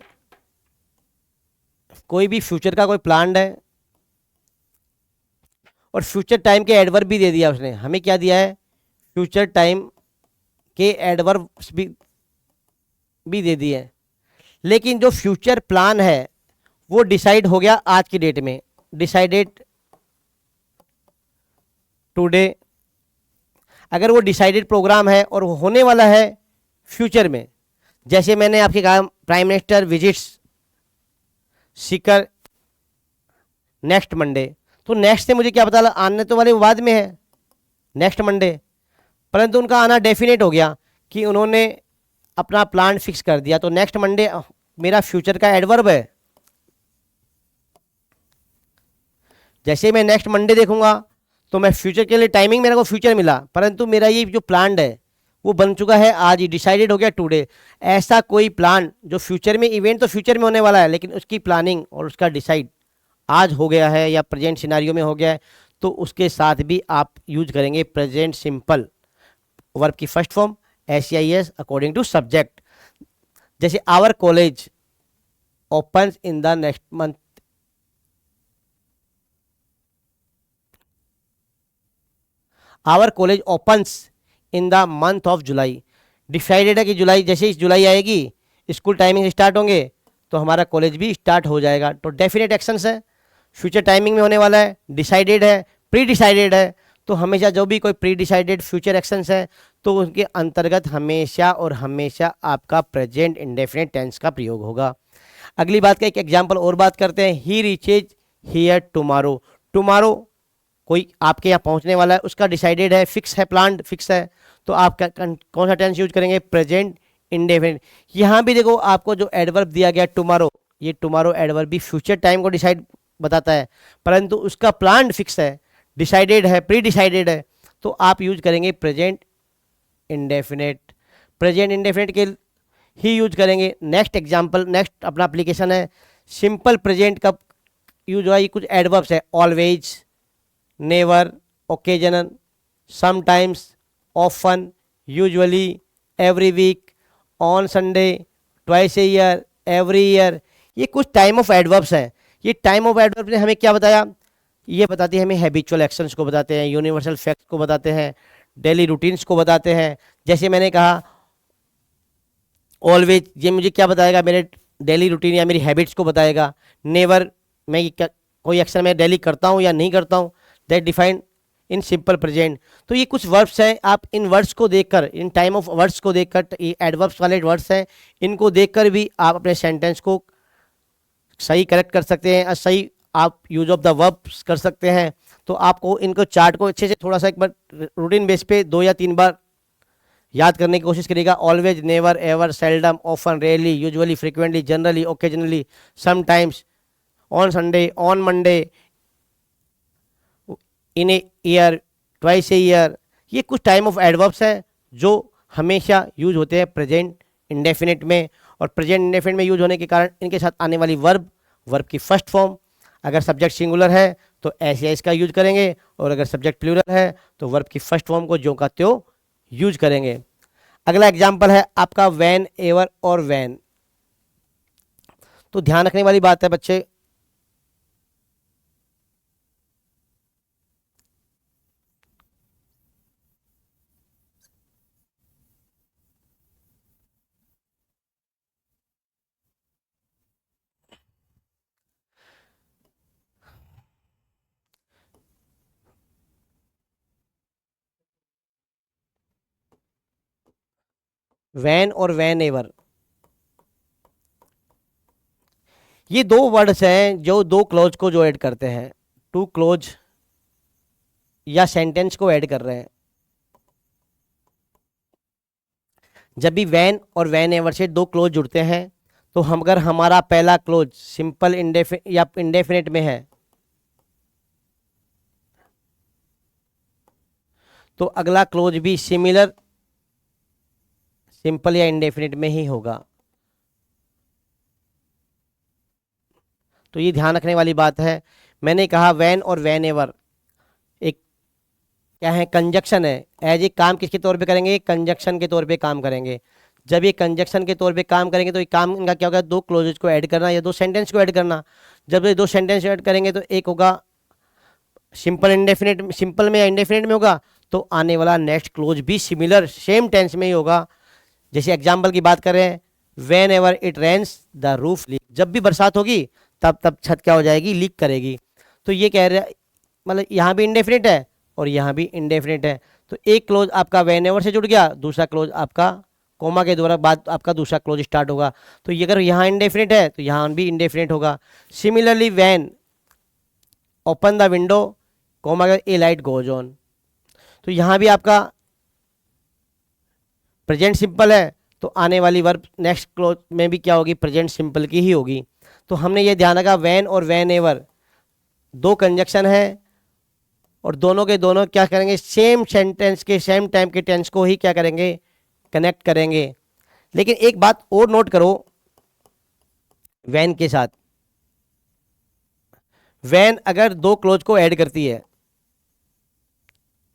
कोई भी फ्यूचर का कोई प्लान्ड है और फ्यूचर टाइम के एडवर्ब भी दे दिया उसने। हमें क्या दिया है? फ्यूचर टाइम के एडवर्ब्स भी दे दिए हैं। लेकिन जो फ्यूचर प्लान है वो डिसाइड हो गया आज की डेट में, डिसाइडेड टुडे। अगर वो डिसाइडेड प्रोग्राम है और वो होने वाला है फ्यूचर में, जैसे मैंने आपके कहा prime minister visits Sikar next Monday, तो नेक्स्ट से मुझे क्या पता आने तो वाले बाद में है नेक्स्ट मंडे, परंतु उनका आना डेफिनेट हो गया कि उन्होंने अपना प्लान फिक्स कर दिया, तो नेक्स्ट मंडे मेरा फ्यूचर का एडवर्ब है। जैसे मैं नेक्स्ट मंडे देखूंगा तो मैं फ्यूचर के लिए टाइमिंग मेरे को फ्यूचर मिला, परंतु मेरा ये जो प्लान है वो बन चुका है आज ही, डिसाइडेड हो गया टुडे। ऐसा कोई प्लान जो फ्यूचर में, इवेंट तो फ्यूचर में होने वाला है लेकिन उसकी प्लानिंग और उसका डिसाइड आज हो गया है या प्रेजेंट सिनारियो में हो गया है, तो उसके साथ भी आप यूज करेंगे प्रेजेंट सिंपल वर्ब की first form SEIS according to subject. जैसे our college opens in the next month, our college opens in the month of July. Decided है कि जुलाई, जैसे इस जुलाई आएगी स्कूल टाइमिंग स्टार्ट होंगे तो हमारा कॉलेज भी स्टार्ट हो जाएगा। तो डेफिनेट एक्शंस है, फ्यूचर टाइमिंग में होने वाला है, डिसाइडेड है, प्री डिसाइडेड है, तो हमेशा जो भी कोई प्री डिसाइडेड फ्यूचर एक्शंस है तो उनके अंतर्गत हमेशा और हमेशा आपका प्रेजेंट इंडेफिनिट टेंस का प्रयोग होगा। अगली बात का एक एग्जांपल और बात करते हैं, ही रीचेज हियर टुमारो। टुमारो कोई आपके यहाँ पहुँचने वाला है, उसका डिसाइडेड है, फिक्स है, प्लान फिक्स है, तो आप कौन सा टेंस यूज करेंगे? Present indefinite. यहाँ भी देखो आपको जो एडवर्ब दिया गया टुमारो, ये टुमारो एडवर्ब भी फ्यूचर टाइम को डिसाइड बताता है, परंतु उसका प्लान फिक्स है, डिसाइडेड है, प्री डिसाइडेड है, तो आप यूज करेंगे प्रेजेंट इंडेफिनिट। प्रेजेंट इंडेफिनिट के ही यूज करेंगे। नेक्स्ट एग्जांपल, नेक्स्ट अपना एप्लीकेशन है सिंपल प्रेजेंट का यूज हुआ। ये कुछ एडवर्ब्स है, always, never, occasional, sometimes, often, usually, every week, on Sunday, twice a year, every year. ये कुछ टाइम ऑफ एडवर्ब्स हैं। ये टाइम ऑफ एडवर्ब ने हमें क्या बताया? ये बताती है हमें हैबिचुअल एक्शंस को बताते हैं, यूनिवर्सल फैक्ट्स को बताते हैं, डेली रूटीन्स को बताते हैं। जैसे मैंने कहा ऑलवेज, ये मुझे क्या बताएगा? मेरे डेली रूटीन या मेरी हैबिट्स को बताएगा। नेवर, मैं कोई एक्शन मैं डेली करता हूँ या नहीं करता हूँ, that defined in simple present. तो ये कुछ वर्ड्स हैं, आप इन वर्ड्स को देखकर, इन टाइम ऑफ वर्ड्स को देखकर, ये एडवर्ब्स वाले वर्ड्स हैं, इनको देखकर भी आप अपने सेंटेंस को सही करेक्ट कर सकते हैं और सही आप यूज ऑफ द वर्ब्स कर सकते हैं। तो आपको इनको चार्ट को अच्छे से थोड़ा सा एक बार रूटीन बेस पे 2 या 3 बार याद करने की कोशिश करिएगा। Always, never, ever, seldom, often, rarely, usually, frequently, generally, occasionally, sometimes, on Sunday, on Monday, in a year, twice a year, ये कुछ टाइम ऑफ एडवर्ब्स हैं जो हमेशा यूज होते हैं प्रेजेंट इंडेफिनिट में। और प्रेजेंट इंडेफिनिट में यूज होने के कारण इनके साथ आने वाली वर्ब, वर्ब की फर्स्ट फॉर्म, अगर सब्जेक्ट सिंगुलर है तो ऐसे इसका यूज करेंगे, और अगर सब्जेक्ट प्लूरल है तो वर्ब की फर्स्ट फॉर्म को ज्यों का त्यों यूज करेंगे। अगला एग्जाम्पल है आपका वैन, एवर और वैन। तो ध्यान रखने वाली बात है बच्चे, वैन और वैन एवर, ये दो वर्ड्स हैं जो दो क्लोज को जो ऐड करते हैं, टू क्लोज या सेंटेंस को ऐड कर रहे हैं। जब भी वैन और वैन एवर से दो क्लोज जुड़ते हैं तो हम, अगर हमारा पहला क्लोज सिंपल या इंडेफिनिट में है तो अगला क्लोज भी सिमिलर सिंपल या इंडेफिनिट में ही होगा। तो ये ध्यान रखने वाली बात है। मैंने कहा वैन और वैन एवर एक क्या है, कंजक्शन है। एज ए काम किसके तौर पे करेंगे, कंजक्शन के तौर पे काम करेंगे। जब ये कंजक्शन के तौर पे काम करेंगे तो ये काम इनका क्या होगा, दो क्लोजेज को ऐड करना या दो सेंटेंस को ऐड करना। जब ये दो सेंटेंस ऐड करेंगे तो एक होगा सिंपल इंडेफिनिट, सिंपल में या इंडेफिनिट में होगा, तो आने वाला नेक्स्ट क्लोज भी सिमिलर सेम टेंस में ही होगा। जैसे एग्जाम्पल की बात करें, whenever it rains the roof leak, जब भी बरसात होगी तब तब छत क्या हो जाएगी, लीक करेगी। तो ये कह रहे, मतलब यहाँ भी इंडेफिनिट है और यहाँ भी इंडेफिनिट है। तो एक क्लोज आपका वेन एवर से जुड़ गया, दूसरा क्लोज आपका कोमा के द्वारा बाद आपका दूसरा क्लोज स्टार्ट होगा। तो ये अगर यहाँ इंडेफिनिट है तो यहाँ भी इंडेफिनिट होगा। Similarly when open the window comma a light goes on, तो यहाँ भी आपका प्रेजेंट सिंपल है तो आने वाली वर्ब नेक्स्ट क्लोज में भी क्या होगी, प्रेजेंट सिंपल की ही होगी। तो हमने ये ध्यान रखा वैन और वैन एवर दो कंजक्शन है और दोनों के दोनों क्या करेंगे, सेम सेंटेंस के सेम टाइम के टेंस को ही क्या करेंगे, कनेक्ट करेंगे। लेकिन एक बात और नोट करो, वैन के साथ वैन अगर दो क्लोज को ऐड करती है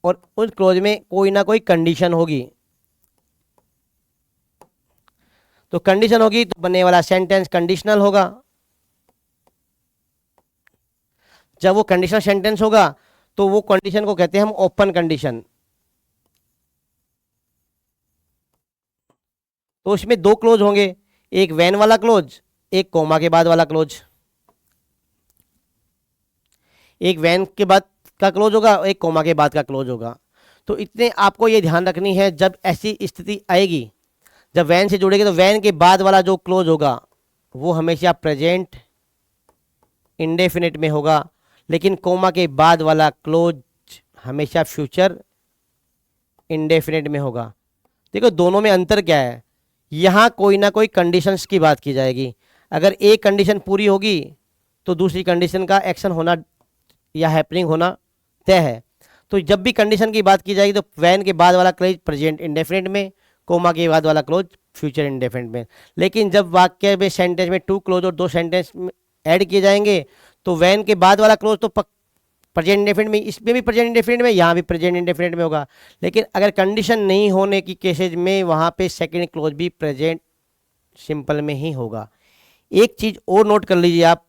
और उस क्लोज में कोई ना कोई कंडीशन होगी, तो कंडीशन होगी तो बनने वाला सेंटेंस कंडीशनल होगा। जब वो कंडीशनल सेंटेंस होगा तो वो कंडीशन को कहते हैं हम ओपन कंडीशन। तो उसमें दो क्लोज होंगे, एक वैन वाला क्लोज, एक कोमा के बाद वाला क्लोज। एक वैन के बाद का क्लोज होगा, एक कोमा के बाद का क्लोज होगा। तो इतने आपको ये ध्यान रखनी है, जब ऐसी स्थिति आएगी जब वैन से जुड़ेगी तो वैन के बाद वाला जो क्लोज होगा वो हमेशा प्रेजेंट इंडेफिनिट में होगा, लेकिन कोमा के बाद वाला क्लोज हमेशा फ्यूचर इंडेफिनिट में होगा। देखो दोनों में अंतर क्या है, यहाँ कोई ना कोई कंडीशंस की बात की जाएगी। अगर एक कंडीशन पूरी होगी तो दूसरी कंडीशन का एक्शन होना या हैपनिंग होना तय है। तो जब भी कंडीशन की बात की जाएगी तो वैन के बाद वाला क्लोज प्रेजेंट इंडेफिनिट में, कोमा के बाद वाला क्लोज फ्यूचर इंडेफिनिट में। लेकिन जब वाक्य में सेंटेंस में टू क्लोज और दो सेंटेंस ऐड किए जाएंगे तो वैन के बाद वाला क्लोज तो प्रेजेंट इंडेफिनिट में, इसमें भी प्रेजेंट इंडेफिनिट में, यहाँ भी प्रेजेंट इंडेफिनिट में होगा। लेकिन अगर कंडीशन नहीं होने की केसेज में वहाँ पे सेकंड क्लोज भी प्रेजेंट सिंपल में ही होगा। एक चीज और नोट कर लीजिए आप,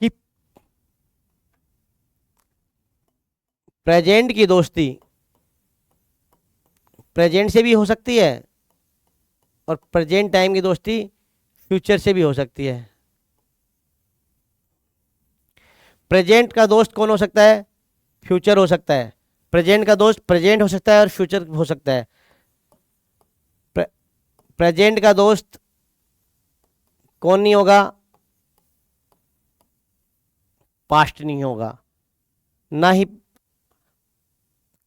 कि प्रेजेंट की दोस्ती प्रेजेंट से भी हो सकती है और प्रेजेंट टाइम की दोस्ती फ्यूचर से भी हो सकती है। प्रेजेंट का दोस्त कौन हो सकता है? फ्यूचर हो सकता है। प्रेजेंट का दोस्त प्रेजेंट हो सकता है और फ्यूचर हो सकता है। प्रेजेंट का दोस्त कौन नहीं होगा? पास्ट नहीं होगा ना ही।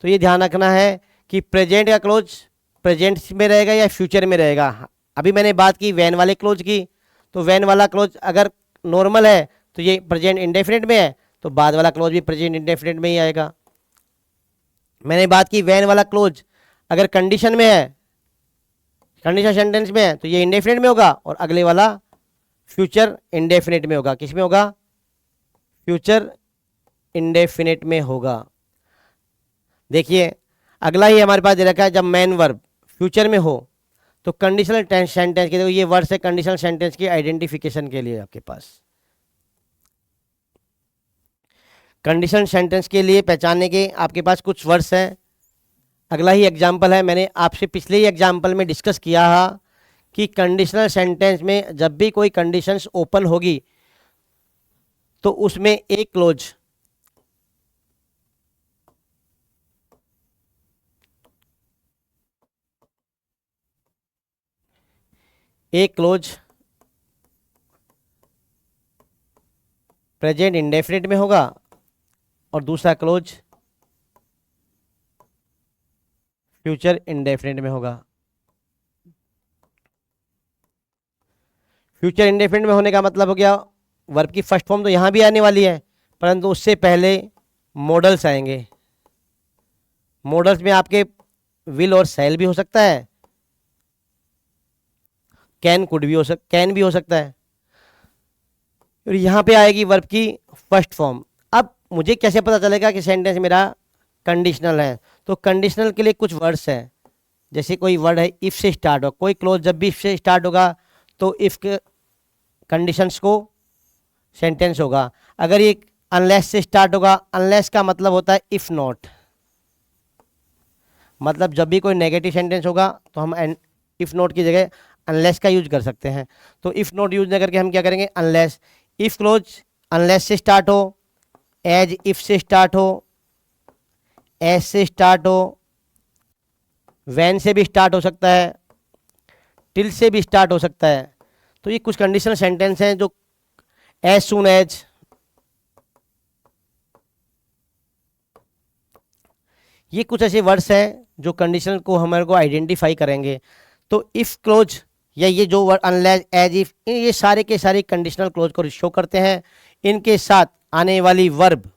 तो ये ध्यान रखना है कि प्रेजेंट का क्लोज प्रेजेंट में रहेगा या फ्यूचर में रहेगा। अभी मैंने बात की वैन वाले क्लोज की, तो वैन वाला क्लोज अगर नॉर्मल है तो ये प्रेजेंट इंडेफिनिट में है, तो बाद वाला क्लोज भी प्रेजेंट इंडेफिनिट में ही आएगा। मैंने बात की वैन वाला क्लोज अगर कंडीशन में है, कंडीशन सेंटेंस में है, तो ये इंडेफिनिट में होगा और अगले वाला फ्यूचर इंडेफिनिट में होगा। किस में होगा? फ्यूचर इंडेफिनिट में होगा। देखिए अगला ही हमारे पास दे रखा है, जब मेन वर्ब फ्यूचर में हो तो कंडीशनल सेंटेंस के, देखो ये वर्ड्स है कंडीशनल सेंटेंस की आइडेंटिफिकेशन के लिए। आपके पास कंडीशनल सेंटेंस के लिए पहचानने के आपके पास कुछ वर्ड्स हैं। अगला ही एग्जाम्पल है, मैंने आपसे पिछले ही एग्जाम्पल में डिस्कस किया है कि कंडीशनल सेंटेंस में जब भी कोई कंडीशंस ओपन होगी तो उसमें एक क्लोज प्रेजेंट इंडेफिनिट में होगा और दूसरा क्लोज फ्यूचर इंडेफिनिट में होगा। फ्यूचर इंडेफिनिट में होने का मतलब हो गया वर्ब की फर्स्ट फॉर्म तो यहां भी आने वाली है, परंतु उससे पहले मॉडल्स आएंगे। मॉडल्स में आपके विल और शैल भी हो सकता है, कैन भी हो सकता है, और यहां पे आएगी वर्ब की फर्स्ट फॉर्म। अब मुझे कैसे पता चलेगा कि सेंटेंस मेरा कंडीशनल है? तो कंडीशनल के लिए कुछ वर्ड्स हैं, जैसे कोई वर्ड है इफ से स्टार्ट हो, कोई क्लोज जब भी इफ से स्टार्ट होगा तो इफ के कंडीशंस को सेंटेंस होगा। अगर ये अनलेस से स्टार्ट होगा, अनलेस का मतलब होता है इफ नॉट, मतलब जब भी कोई नेगेटिव सेंटेंस होगा तो हम इफ नॉट की जगह अनलेस का यूज कर सकते हैं। तो इफ नॉट यूज नहीं करके हम क्या करेंगे? अनलेस। इफ क्लोज अनलेस से स्टार्ट हो, एज इफ से स्टार्ट हो, एज से स्टार्ट हो, वैन से भी स्टार्ट हो सकता है, टिल से भी स्टार्ट हो सकता है। तो ये कुछ कंडीशनल सेंटेंस हैं जो एज सून एज, ये कुछ ऐसे वर्ड्स हैं जो कंडीशनल को हमारे को आइडेंटिफाई करेंगे। तो इफ क्लोज या ये जो वर्ड अनलेस, एज इफ, ये सारे के सारे कंडीशनल क्लोज को शो करते हैं। इनके साथ आने वाली वर्ब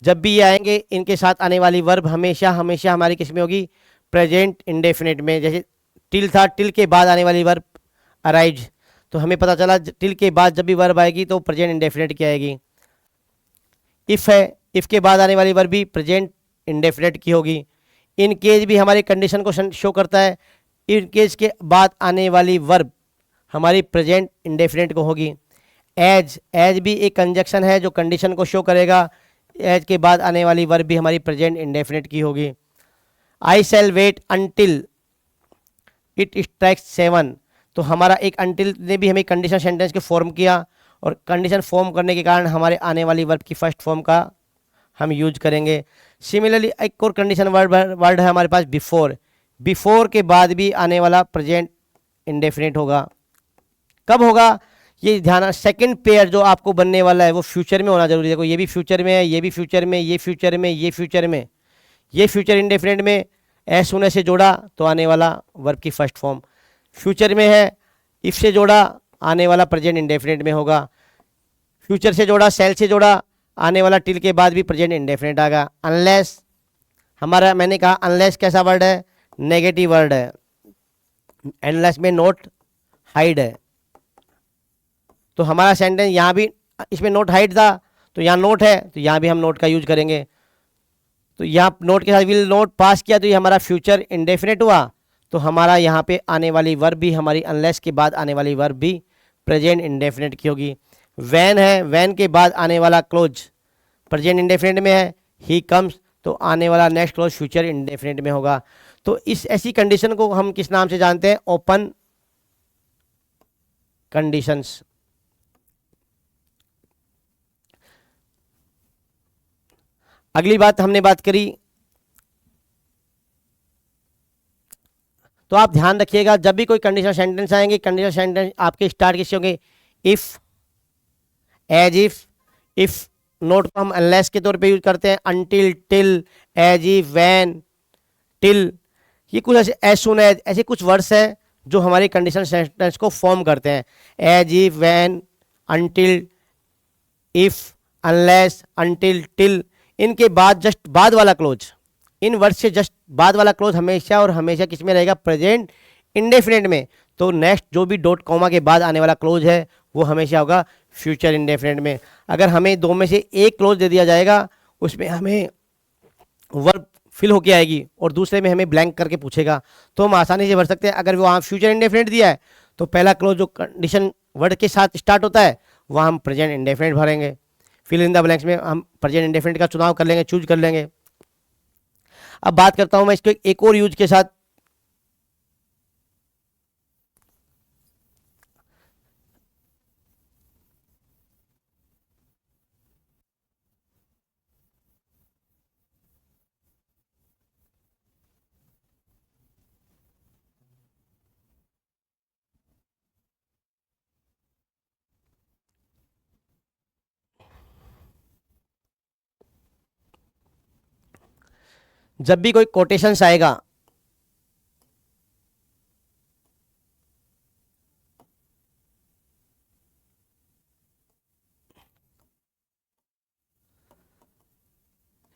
जब भी ये आएंगे, इनके साथ आने वाली वर्ब हमेशा हमेशा हमारी किस में होगी? प्रेजेंट इंडेफिनिट में। जैसे टिल था, टिल के बाद आने वाली वर्ब अराइज, तो हमें पता चला टिल के बाद जब भी वर्ब आएगी तो प्रेजेंट इंडेफिनिट की आएगी। इफ है, इफ के बाद आने वाली वर्ब भी प्रेजेंट इंडेफिनिट की होगी। इन केस भी हमारी कंडीशन को शो करता है, इन केस के बाद आने वाली वर्ब हमारी प्रेजेंट इंडेफिनिट को होगी। एज, एज भी एक कंजक्शन है जो कंडीशन को शो करेगा, एज के बाद आने वाली वर्ब भी हमारी प्रेजेंट इंडेफिनिट की होगी। आई शैल वेट अंटिल इट स्ट्राइक्स 7, तो हमारा एक अंटिल ने भी हमें कंडीशन सेंटेंस को फॉर्म किया, और कंडीशन फॉर्म करने के कारण हमारे आने वाली वर्ब की फर्स्ट फॉर्म का हम यूज करेंगे। सिमिलरली एक और कंडीशन वर्ड है हमारे पास बिफोर, बिफोर के बाद भी आने वाला प्रेजेंट इंडेफिनिट होगा। कब होगा ये ध्यान, सेकंड पेयर जो आपको बनने वाला है वो फ्यूचर में होना जरूरी है। देखो ये भी फ्यूचर में है, ये भी फ्यूचर में, ये फ्यूचर में, ये फ्यूचर में, ये फ्यूचर इंडेफिनिट में एज सून एज से जोड़ा तो आने वाला वर्ब की फर्स्ट फॉर्म। फ्यूचर में है, इफ से जोड़ा आने वाला प्रेजेंट इंडेफिनिट में होगा। फ्यूचर से जोड़ा, सेल से जोड़ा, आने वाला टिल के बाद भी प्रेजेंट इंडेफिनिट आएगा। अनलेस हमारा, मैंने कहा अनलेस कैसा वर्ड है? नेगेटिव वर्ड है। अनलेस में नोट हाइड है, तो हमारा सेंटेंस यहाँ भी इसमें नोट हाइड था, तो यहाँ नोट है तो यहाँ भी हम नोट का यूज करेंगे। तो यहाँ नोट के साथ विल नोट पास किया तो ये हमारा फ्यूचर इंडेफिनिट हुआ, तो हमारा यहाँ पे आने वाली वर्ब भी हमारी अनलेस के बाद आने वाली वर्ब भी प्रेजेंट इंडेफिनिट की होगी। वैन है, वैन के बाद आने वाला क्लोज प्रेजेंट इंडेफिनिट में है। ही कम्स, तो आने वाला नेक्स्ट क्लोज फ्यूचर इंडेफिनिट में होगा। तो इस ऐसी कंडीशन को हम किस नाम से जानते हैं? Open conditions. अगली बात हमने बात करी, तो आप ध्यान रखिएगा जब भी कोई कंडीशनल सेंटेंस आएंगे, कंडीशनल सेंटेंस आपके स्टार्ट किससे होंगे, इफ, एज इफ नोट को हम अनलेस के तौर पे यूज करते हैं, until, till, as if, when, till, ये कुछ ऐसे एज सुन एज, ऐसे कुछ वर्ड्स हैं जो हमारे कंडीशनल सेंटेंस को फॉर्म करते हैं। As if, when, until, if, unless, until, till, इनके बाद जस्ट बाद वाला क्लोज, इन वर्ड से जस्ट बाद वाला क्लोज हमेशा और हमेशा किस में रहेगा, प्रेजेंट इंडेफिनिट में। तो नेक्स्ट जो भी डॉट कॉमा के बाद आने वाला क्लोज है वो हमेशा होगा फ्यूचर इंडेफिनिट में। अगर हमें दो में से एक क्लोज दे दिया जाएगा, उसमें हमें वर्ब फिल होके आएगी और दूसरे में हमें ब्लैंक करके पूछेगा, तो हम आसानी से भर सकते हैं। अगर वो वहाँ फ्यूचर इंडेफिनिट दिया है तो पहला क्लोज जो कंडीशन वर्ड के साथ स्टार्ट होता है वहाँ हम प्रेजेंट इंडेफिनिट भरेंगे, फिल इन द ब्लैंक्स में हम प्रेजेंट इंडेफिनिट का चुनाव कर लेंगे, चूज कर लेंगे। अब बात करता हूं मैं इसको एक और यूज के साथ। जब भी कोई कोटेशंस आएगा,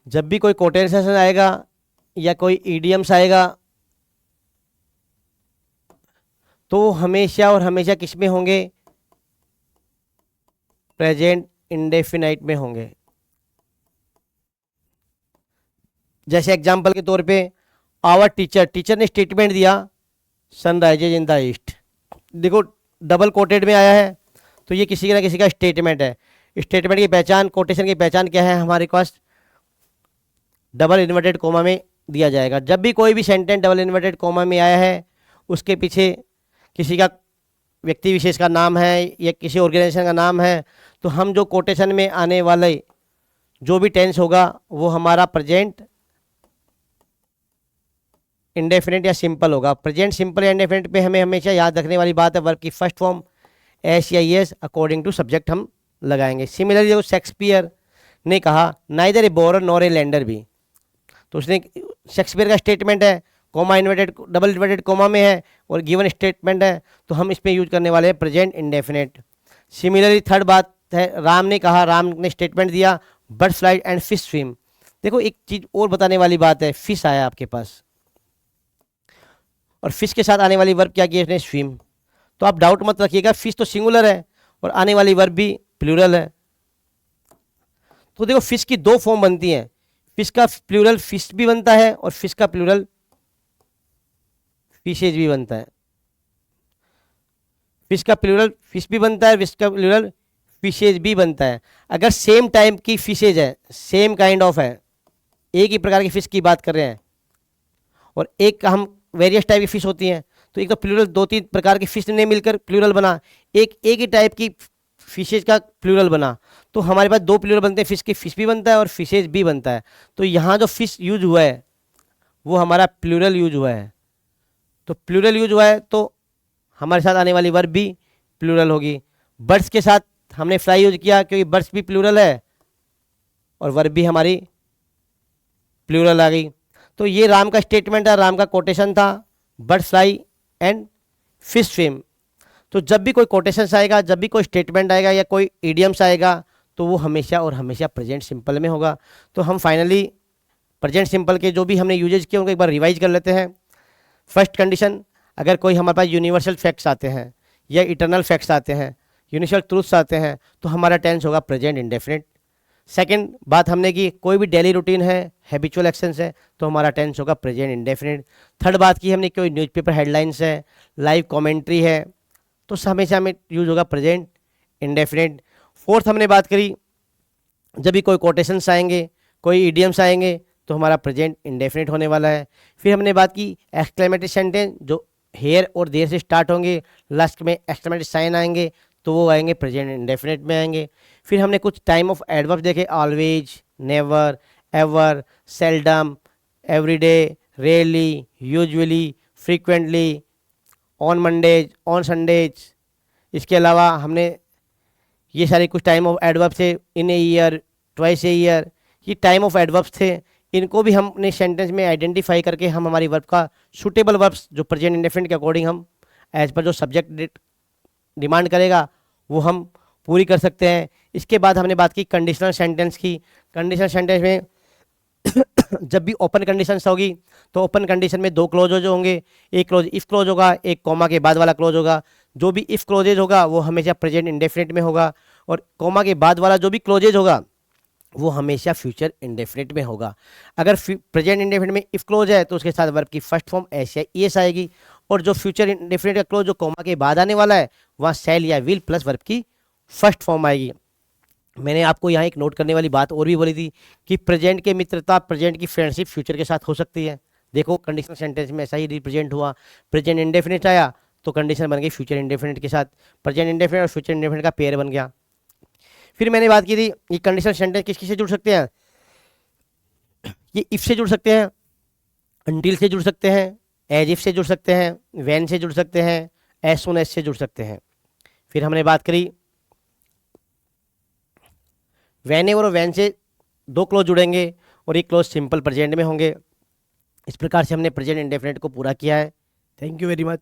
जब भी कोई कोटेशन आएगा या कोई ईडियम्स आएगा तो हमेशा और हमेशा किस में होंगे, प्रेजेंट इंडेफिनाइट में होंगे। जैसे एग्जांपल के तौर पे आवर टीचर, टीचर ने स्टेटमेंट दिया सनराइजेज इन द ईस्ट, देखो डबल कोटेड में आया है तो ये किसी ना किसी का स्टेटमेंट है। स्टेटमेंट की पहचान, कोटेशन की पहचान क्या है, हमारे पास डबल इन्वर्टेड कोमा में दिया जाएगा। जब भी कोई भी सेंटेंस डबल इन्वर्टेड कोमा में आया है उसके पीछे किसी का व्यक्ति विशेष का नाम है या किसी ऑर्गेनाइजेशन का नाम है, तो हम जो कोटेशन में आने वाले जो भी टेंस होगा वो हमारा प्रेजेंट इंडेफिनिट या सिंपल होगा। प्रेजेंट सिंपल या इंडेफिनिट पे हमें हमेशा याद रखने वाली बात है वर्ब की फर्स्ट फॉर्म एस या एस अकॉर्डिंग टू सब्जेक्ट हम लगाएंगे। सिमिलरली जो शेक्सपियर ने कहा neither A borer nor a lander भी, तो उसने शेक्सपियर का स्टेटमेंट है, coma inverted double inverted coma में है और गिवन स्टेटमेंट है, तो हम इसमें यूज करने वाले हैं प्रेजेंट इंडेफिनिट। सिमिलरली थर्ड बात है, राम ने कहा, राम ने स्टेटमेंट दिया bird fly and fish swim. देखो एक चीज और बताने वाली बात है, फिश आया आपके पास और फिश के साथ आने वाली वर्ब क्या की है इसने, स्विम। तो आप डाउट मत रखिएगा, फिश तो सिंगुलर है और आने वाली वर्ब भी प्लूरल है। तो देखो फिश की दो फॉर्म बनती हैं, फिश का प्लूरल फिश भी बनता है और फिश का प्लूरल फिशेज भी बनता है। फिश का प्लूरल फिश भी बनता है, फिश का प्लूरल फिशेज भी बनता है। अगर सेम टाइप की फिशेज है, सेम काइंड ऑफ है, एक ही प्रकार की फिश की बात कर रहे हैं और एक हम वेरियस टाइप की फिश होती हैं, तो एक तो प्लूरल दो तीन प्रकार की फिश ने मिलकर प्लूरल बना, एक ही टाइप की फिशेज का प्लूरल बना, तो हमारे पास दो प्लूरल बनते हैं, फिश की फिश भी बनता है और फिशेज भी बनता है। तो यहाँ जो फिश यूज हुआ है वो हमारा प्लूरल यूज हुआ है, तो प्लूरल यूज हुआ है तो हमारे साथ आने वाली वर्ब भी प्लूरल होगी। बर्ड्स के साथ हमने फ्लाई यूज किया क्योंकि बर्ड्स भी प्लूरल है और वर्ब भी हमारी प्लूरल आ गई। तो ये राम का स्टेटमेंट था, राम का कोटेशन था bird fly and fish swim. तो जब भी कोई कोटेशन आएगा, जब भी कोई स्टेटमेंट आएगा या कोई इडियम्स आएगा तो वो हमेशा और हमेशा प्रेजेंट सिंपल में होगा। तो हम फाइनली प्रेजेंट सिंपल के जो भी हमने यूजेज किए उनको एक बार रिवाइज कर लेते हैं। फर्स्ट कंडीशन, अगर कोई हमारे पास यूनिवर्सल फैक्ट्स आते हैं या इटरनल फैक्ट्स आते हैं, यूनिवर्सल ट्रूथ्स आते हैं, तो हमारा टेंस होगा प्रेजेंट इंडेफिनिट। सेकंड बात हमने की, कोई भी डेली रूटीन है, हैबिचुअल एक्शंस है, तो हमारा टेंस होगा प्रेजेंट इंडेफिनिट। थर्ड बात की हमने, कोई न्यूज़पेपर हेडलाइंस है, लाइव कमेंट्री है, तो हमेशा हमें यूज होगा प्रेजेंट इंडेफिनिट। फोर्थ हमने बात करी, जब भी कोई कोटेशंस आएंगे, कोई इडियम्स आएंगे, तो हमारा प्रेजेंट इंडेफिनिट होने वाला है। फिर हमने बात की एक्सक्लेमेटरी सेंटेंस जो हेयर और देयर से स्टार्ट होंगे, लास्ट में एक्सक्लेमेटरी साइन आएंगे, तो वो आएंगे प्रेजेंट इंडेफिनिट में आएंगे। फिर हमने कुछ टाइम ऑफ एडवर्ब देखे, always, never, ever, seldom, everyday, rarely, usually, frequently, on Mondays, on Sundays. इसके अलावा हमने ये सारे कुछ टाइम ऑफ एडवर्ब्स थे, in a year, twice a year, ये टाइम ऑफ एडवर्ब्स थे। इनको भी हमने सेंटेंस में आइडेंटिफाई करके हम हमारी वर्ब का सूटेबल वर्ब्स जो प्रेजेंट इंडेफिनिट के अकॉर्डिंग हम एज पर जो सब्जेक्ट डिमांड करेगा वो हम पूरी कर सकते हैं। इसके बाद हमने बात की कंडीशनल सेंटेंस की। कंडीशनल सेंटेंस में जब भी ओपन कंडीशन होगी तो ओपन कंडीशन में दो क्लोज जो होंगे, एक क्लोज इफ क्लोज होगा, एक कॉमा के बाद वाला क्लोज होगा। जो भी इफ क्लोजेज होगा वो हमेशा प्रेजेंट इंडेफिनिट में होगा, और कॉमा के बाद वाला जो भी क्लोजेज होगा वो हमेशा फ्यूचर इंडेफिनिट में होगा। अगर प्रेजेंट इंडेफिनिट में इफ क्लोज है तो उसके साथ वर्ब की फर्स्ट फॉर्म एस या ईएस आएगी, और जो फ्यूचर इंडेफिनिट का क्लोज जो कॉमा के बाद आने वाला है वहाँ शैल या विल प्लस वर्ब की फर्स्ट फॉर्म आएगी। मैंने आपको यहाँ एक नोट करने वाली बात और भी बोली थी कि प्रेजेंट के मित्रता, प्रेजेंट की फ्रेंडशिप फ्यूचर के साथ हो सकती है। देखो कंडीशनल सेंटेंस में ऐसा ही रिप्रेजेंट हुआ, प्रेजेंट इंडेफिनिट आया तो कंडीशन बन गई फ्यूचर इंडेफिनिट के साथ, प्रेजेंट इंडेफिनिट और फ्यूचर इंडेफिनिट का पेयर बन गया। फिर मैंने बात की थी ये कंडीशनल सेंटेंस किस किस से जुड़ सकते हैं। ये इफ से जुड़ सकते हैं, अंटिल से जुड़ सकते हैं, एज इफ से जुड़ सकते हैं, व्हेन से जुड़ सकते हैं, एज सून एज से जुड़ सकते हैं। फिर हमने बात करी व्हेन और व्हेन से दो क्लोज जुड़ेंगे और एक क्लोज सिंपल प्रेजेंट में होंगे। इस प्रकार से हमने प्रेजेंट इंडेफिनिट को पूरा किया है। Thank you very much.